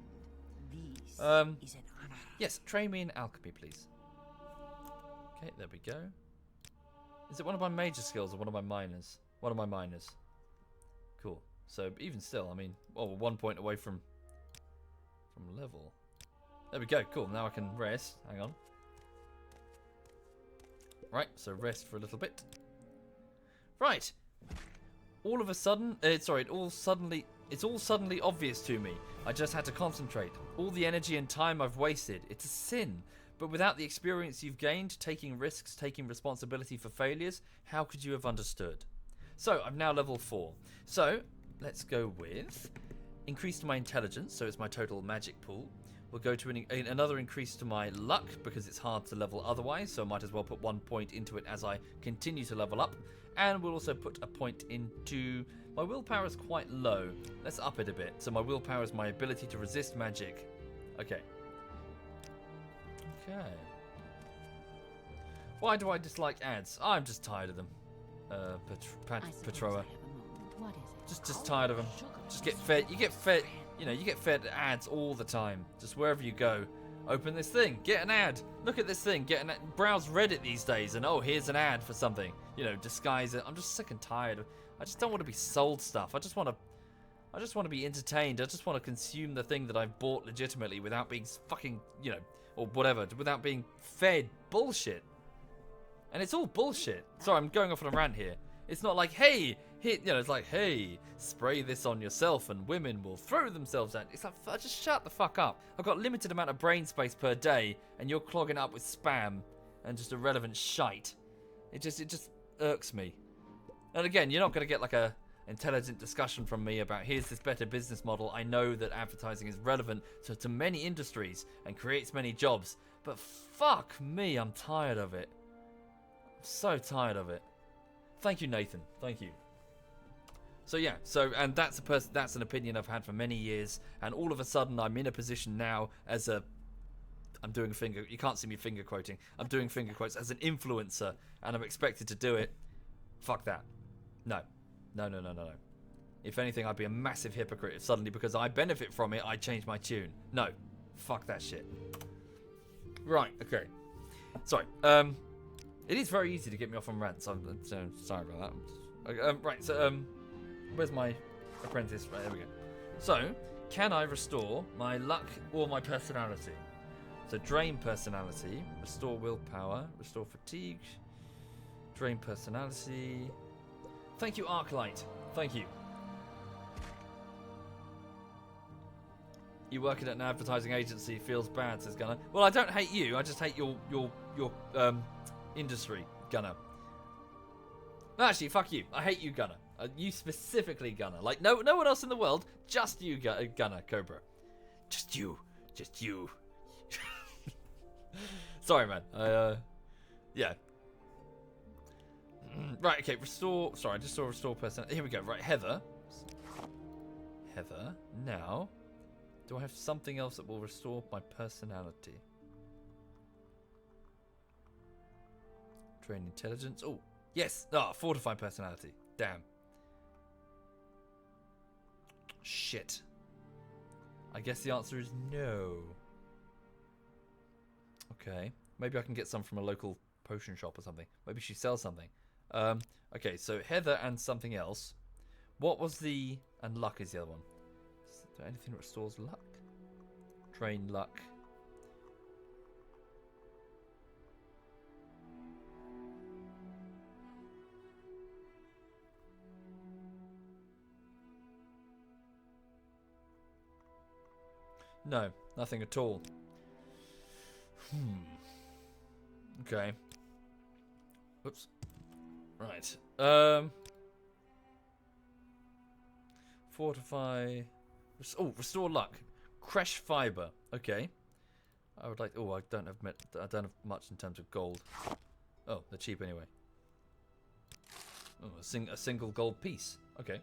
This is an honor. Yes, train me in alchemy, please. Okay, there we go. Is it one of my major skills or one of my minors? One of my minors. Cool. So even still, I mean, well, we're 1 point away from level. There we go. Cool. Now I can rest. Hang on. Right. So rest for a little bit. Right. All of a sudden, it's all suddenly obvious to me. I just had to concentrate. All the energy and time I've wasted, it's a sin. But without the experience you've gained, taking risks, taking responsibility for failures, how could you have understood? So, I'm now level 4. So, let's go with increase to my intelligence, so it's my total magic pool. We'll go to another increase to my luck, because it's hard to level otherwise, so I might as well put 1 point into it as I continue to level up. And we'll also put a point into... My willpower is quite low. Let's up it a bit. So my willpower is my ability to resist magic. Okay. Okay. Why do I dislike ads? I'm just tired of them. I suppose Petroa. I have a moment. What is it? Just tired of them. Just get fed. You get fed. You know, you get fed ads all the time. Just wherever you go, open this thing, get an ad. Look at this thing, get an ad. Browse Reddit these days, and oh, here's an ad for something. You know, disguise it. I'm just sick and tired of. I just don't want to be sold stuff. I just want to be entertained. I just want to consume the thing that I've bought legitimately without being fucking, you know, or whatever, without being fed bullshit. And it's all bullshit. Sorry, I'm going off on a rant here. It's not like, hey, here, you know, it's like, hey, spray this on yourself and women will throw themselves at it. It's like, just shut the fuck up. I've got limited amount of brain space per day, and you're clogging it up with spam and just irrelevant shite. It just irks me. And again, you're not going to get like a intelligent discussion from me about here's this better business model. I know that advertising is relevant to many industries and creates many jobs, but fuck me, I'm tired of it. I'm so tired of it. Thank you, Nathan. Thank you. So yeah, and that's an opinion I've had for many years, and all of a sudden I'm in a position now as I'm doing finger. You can't see me finger quoting. I'm doing finger quotes as an influencer, and I'm expected to do it. Fuck that. No. If anything, I'd be a massive hypocrite if suddenly, because I benefit from it, I change my tune. No. Fuck that shit. Right, okay. Sorry. It is very easy to get me off on rants. I'm sorry about that. Right, so, where's my apprentice? Right, there we go. So, can I restore my luck or my personality? So, drain personality, restore willpower, restore fatigue, drain personality. Thank you, Arclight. Thank you. You working at an advertising agency feels bad, says Gunnar. Well, I don't hate you. I just hate your industry, Gunnar. No, actually, fuck you. I hate you, Gunnar. You specifically, Gunnar. Like, no one else in the world. Just you, Gunnar, Cobra. Just you. Sorry, man. Yeah. Right, okay, restore. Sorry, I just saw restore person. Here we go. Right, Heather. Now, do I have something else that will restore my personality? Train intelligence. Oh, yes. Fortify personality. Damn. Shit. I guess the answer is no. Okay. Maybe I can get some from a local potion shop or something. Maybe she sells something. Okay, so Heather and something else. What was the... And luck is the other one. Is there anything that restores luck? Train luck. No, nothing at all. Okay. Whoops. Right. Fortify. Restore luck. Crash fiber. Okay. I would like. Oh, I don't have much in terms of gold. Oh, they're cheap anyway. Oh, a single gold piece. Okay.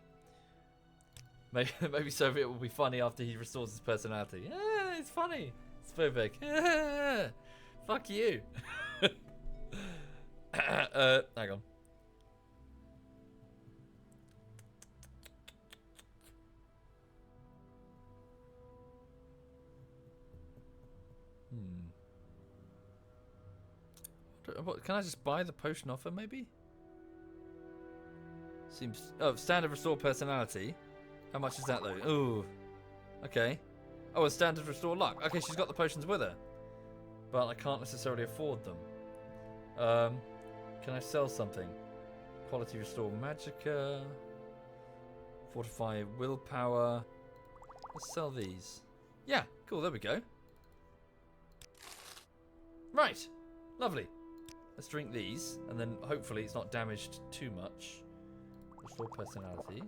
Maybe Soviet will be funny after he restores his personality. Yeah, it's funny. It's Vivek. Fuck you. Hang on. What, can I just buy the potion offer, maybe? Seems... Oh, standard restore personality. How much is that, though? Ooh. Okay. Oh, a standard restore luck. Okay, she's got the potions with her. But I can't necessarily afford them. Can I sell something? Quality restore magicka. Fortify willpower. Let's sell these. Yeah, cool, there we go. Right. Lovely. Let's drink these, and then hopefully it's not damaged too much. Restore personality.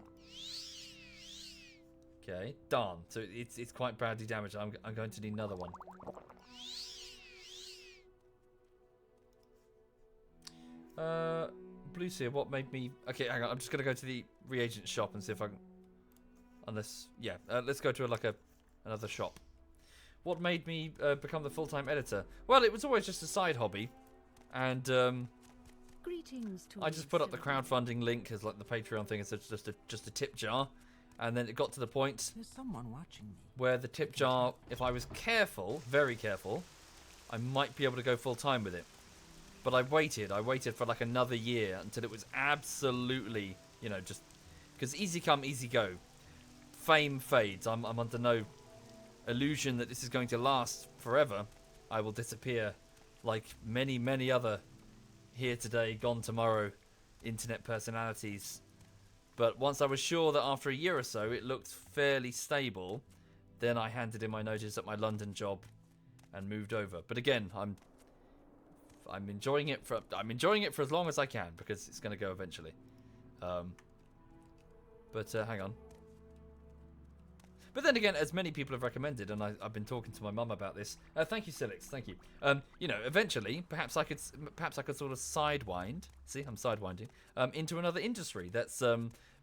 Okay, darn. So it's quite badly damaged. I'm going to need another one. Blue Seer, what made me... Okay, hang on. I'm just going to go to the reagent shop and see if I can... Unless... Yeah, let's go to another shop. what made me become the full-time editor? Well, it was always just a side hobby, and Greetings to I just put up the crowdfunding link as like the Patreon thing as just a tip jar, and then it got to the point There's someone watching me. where the tip jar, if I was careful, very careful, I might be able to go full-time with it. But I waited for like another year until it was absolutely, you know, just because easy come, easy go. Fame fades. I'm under no illusion that this is going to last forever. I will disappear like many, many other here today, gone tomorrow internet personalities. But once I was sure that after a year or so it looked fairly stable, then I handed in my notice at my London job and moved over. But again, I'm enjoying it for as long as I can because it's going to go eventually. But hang on. But then again, as many people have recommended, and I've been talking to my mum about this. Thank you, Silix. Thank you. You know, eventually, perhaps I could sort of sidewind. See, I'm sidewinding into another industry. That's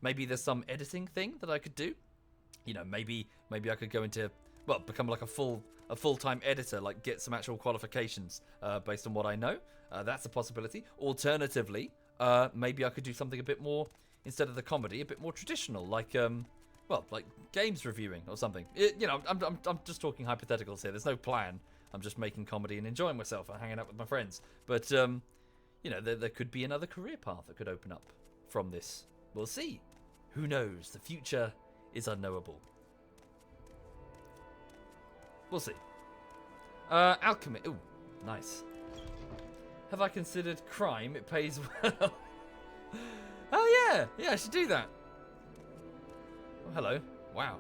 maybe there's some editing thing that I could do. You know, maybe I could go into become like a full-time editor, like get some actual qualifications based on what I know. That's a possibility. Alternatively, maybe I could do something a bit more, instead of the comedy, a bit more traditional, like like games reviewing or something. You know, I'm just talking hypotheticals here. There's no plan. I'm just making comedy and enjoying myself and hanging out with my friends. But you know, there could be another career path that could open up from this. We'll see. Who knows? The future is unknowable. We'll see. Alchemy. Ooh, nice. Have I considered crime? It pays well. Oh yeah, I should do that. Oh, hello. Wow.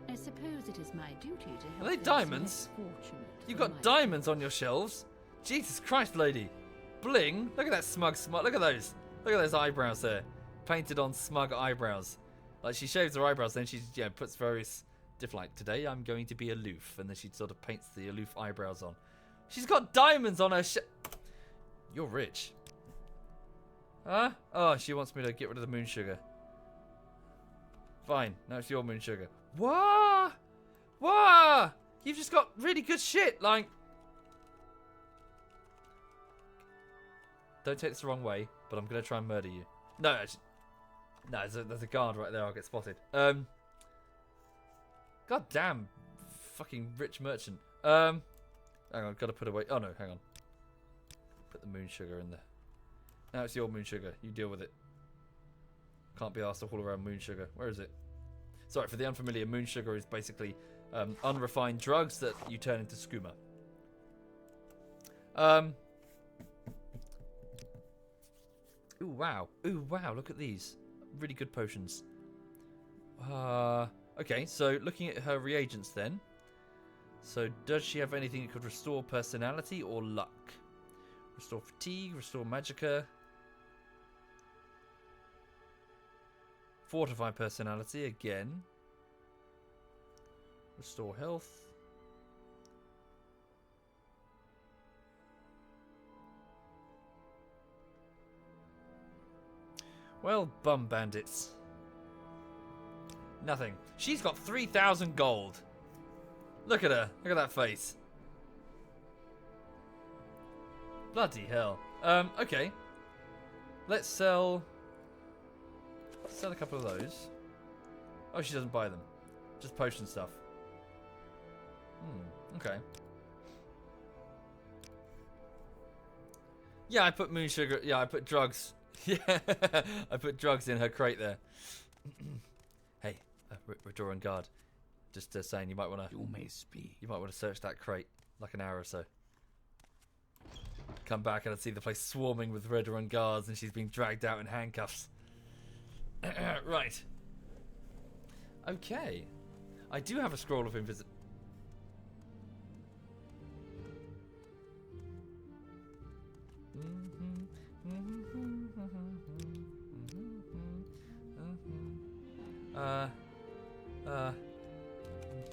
I suppose it is my duty to help Are they those diamonds? less fortunate You've than got myself. diamonds on your shelves. Jesus Christ, lady. Bling. Look at that smug. Look at those. Look at those eyebrows there. Painted on smug eyebrows. Like she shaves her eyebrows, then she puts various different. Like today, I'm going to be aloof, and then she sort of paints the aloof eyebrows on. She's got diamonds on her. You're rich. Huh? Oh, she wants me to get rid of the moon sugar. Fine. Now it's your moon sugar. What? What? You've just got really good shit. Like, don't take this the wrong way, but I'm gonna try and murder you. No, actually, no. There's a guard right there. I'll get spotted. God damn, fucking rich merchant. Hang on, gotta put away. Oh no, hang on. Put the moon sugar in there. Now it's your moon sugar. You deal with it. Can't be asked to haul around moon sugar. Where is it? Sorry, for the unfamiliar, moon sugar is basically unrefined drugs that you turn into skooma. Ooh, wow. Ooh, wow. Look at these. Really good potions. Okay, so looking at her reagents then. So does she have anything that could restore personality or luck? Restore fatigue, restore magicka. Fortify personality again. Restore health. Well, bum bandits. Nothing. She's got 3,000 gold. Look at her. Look at that face. Bloody hell. Okay. Let's sell a couple of those. Oh, she doesn't buy them. Just potion stuff. Okay. Yeah, I put moon sugar. Yeah, I put drugs. Yeah, I put drugs in her crate there. Hey, Redoran guard. Just saying, you might want to. You may speak. You might want to search that crate like an hour or so. Come back and I'd see the place swarming with Redoran guards, and she's being dragged out in handcuffs. Right. Okay. I do have a scroll of invisibility.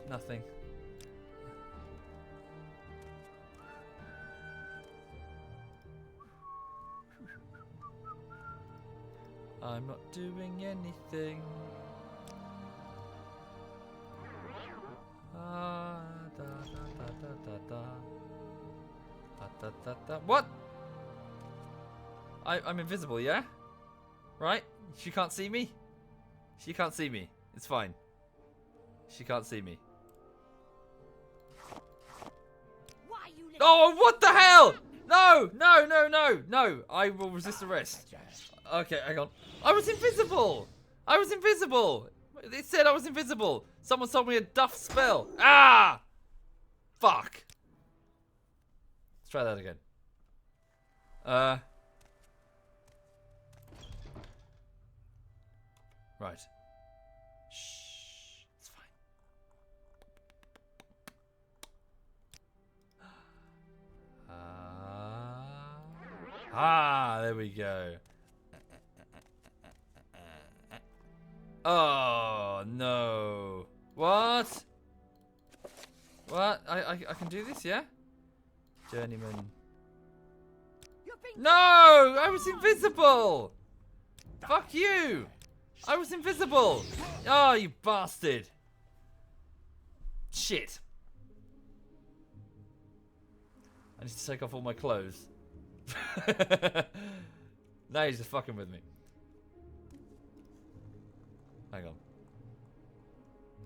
Nothing. I'm not doing anything. Da, da, da, What? I'm invisible, yeah? Right? She can't see me? She can't see me. It's fine. She can't see me. Oh, what the hell? No, no, no, no, no. I will resist arrest. Okay, hang on. I was invisible. I was invisible. It said I was invisible. Someone told me a duff spell. Ah! Fuck. Let's try that again. Right. Shh. It's fine. There we go. Oh, no. What? What? I can do this, yeah? Journeyman. No! I was invisible! Fuck you! I was invisible! Oh, you bastard! Shit. I need to take off all my clothes. Now he's just fucking with me. Hang on.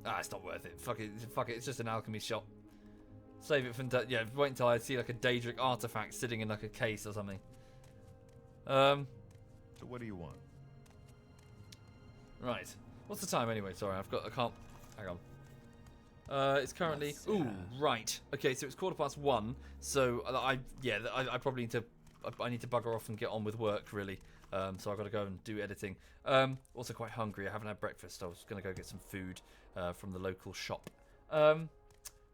Ah, it's not worth it. Fuck it. Fuck it. It's just an alchemy shop. Save it for... Yeah, wait until I see like a Daedric artifact sitting in like a case or something. So what do you want? Right. What's the time anyway? Sorry, I can't... Hang on. It's currently... Ooh, right. Okay, so it's 1:15. So I probably need to... I need to bugger off and get on with work, really. So I've got to go and do editing. Also quite hungry. I haven't had breakfast. I was going to go get some food from the local shop.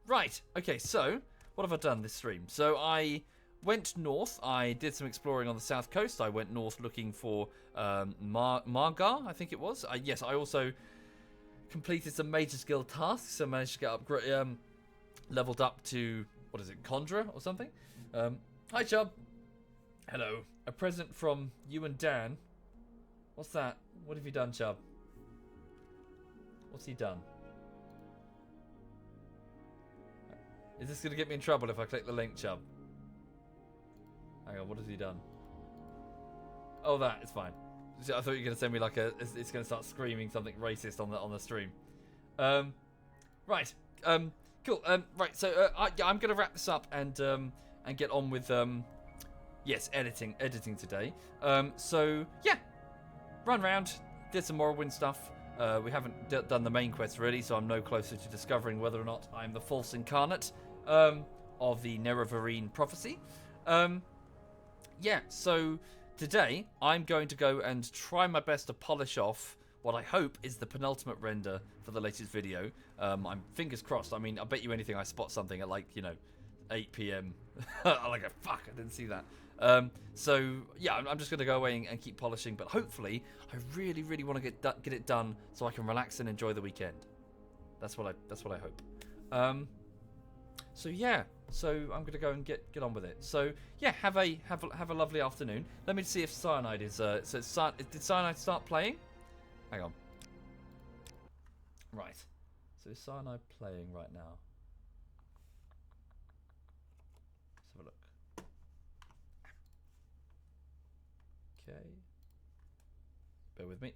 Right. Okay, so what have I done this stream? So I went north. I did some exploring on the south coast. I went north looking for Margar, I think it was. Yes, I also completed some major skill tasks. So managed to get leveled up to, what is it, Conjurer or something? Hi, Chubb. Hello. A present from you and Dan. What's that? What have you done, Chubb? What's he done? Is this going to get me in trouble if I click the link, Chubb? Hang on, what has he done? Oh, that. It's fine. I thought you were going to send me like a... It's going to start screaming something racist on the stream. Right. Cool. Right, so I'm going to wrap this up and get on with... Yes, editing today. So, yeah. Run around, did some Morrowind stuff. We haven't done the main quest, really, so I'm no closer to discovering whether or not I'm the false incarnate of the Nerevarine prophecy. Yeah, so today I'm going to go and try my best to polish off what I hope is the penultimate render for the latest video. I'm fingers crossed. I mean, I bet you anything I spot something at like, 8 PM. I'm like, fuck, I didn't see that. So yeah, I'm just gonna go away and keep polishing, but hopefully I really, really want to get it done so I can relax and enjoy the weekend. That's what I hope. So yeah, so I'm gonna go and get on with it. So yeah, have a lovely afternoon. Let me see if Cyanide is. Did Cyanide start playing? Hang on. Right. So is Cyanide playing right now? Let's have a look. Okay. Bear with me.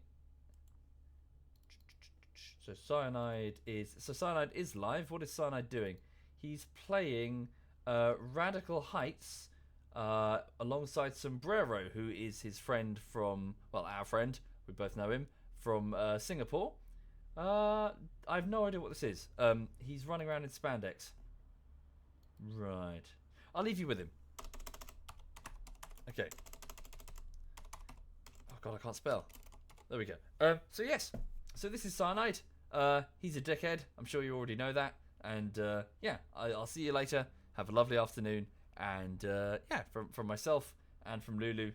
So Cyanide is live. What is Cyanide doing? He's playing Radical Heights alongside Sombrero, who is his friend from, well, our friend. We both know him from Singapore. I have no idea what this is. He's running around in spandex. Right. I'll leave you with him. Okay. Oh god, I can't spell. There we go. So yes. So this is Cyanide. He's a dickhead. I'm sure you already know that. And yeah, I'll see you later. Have a lovely afternoon. And yeah, from myself and from Lulu,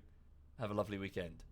have a lovely weekend.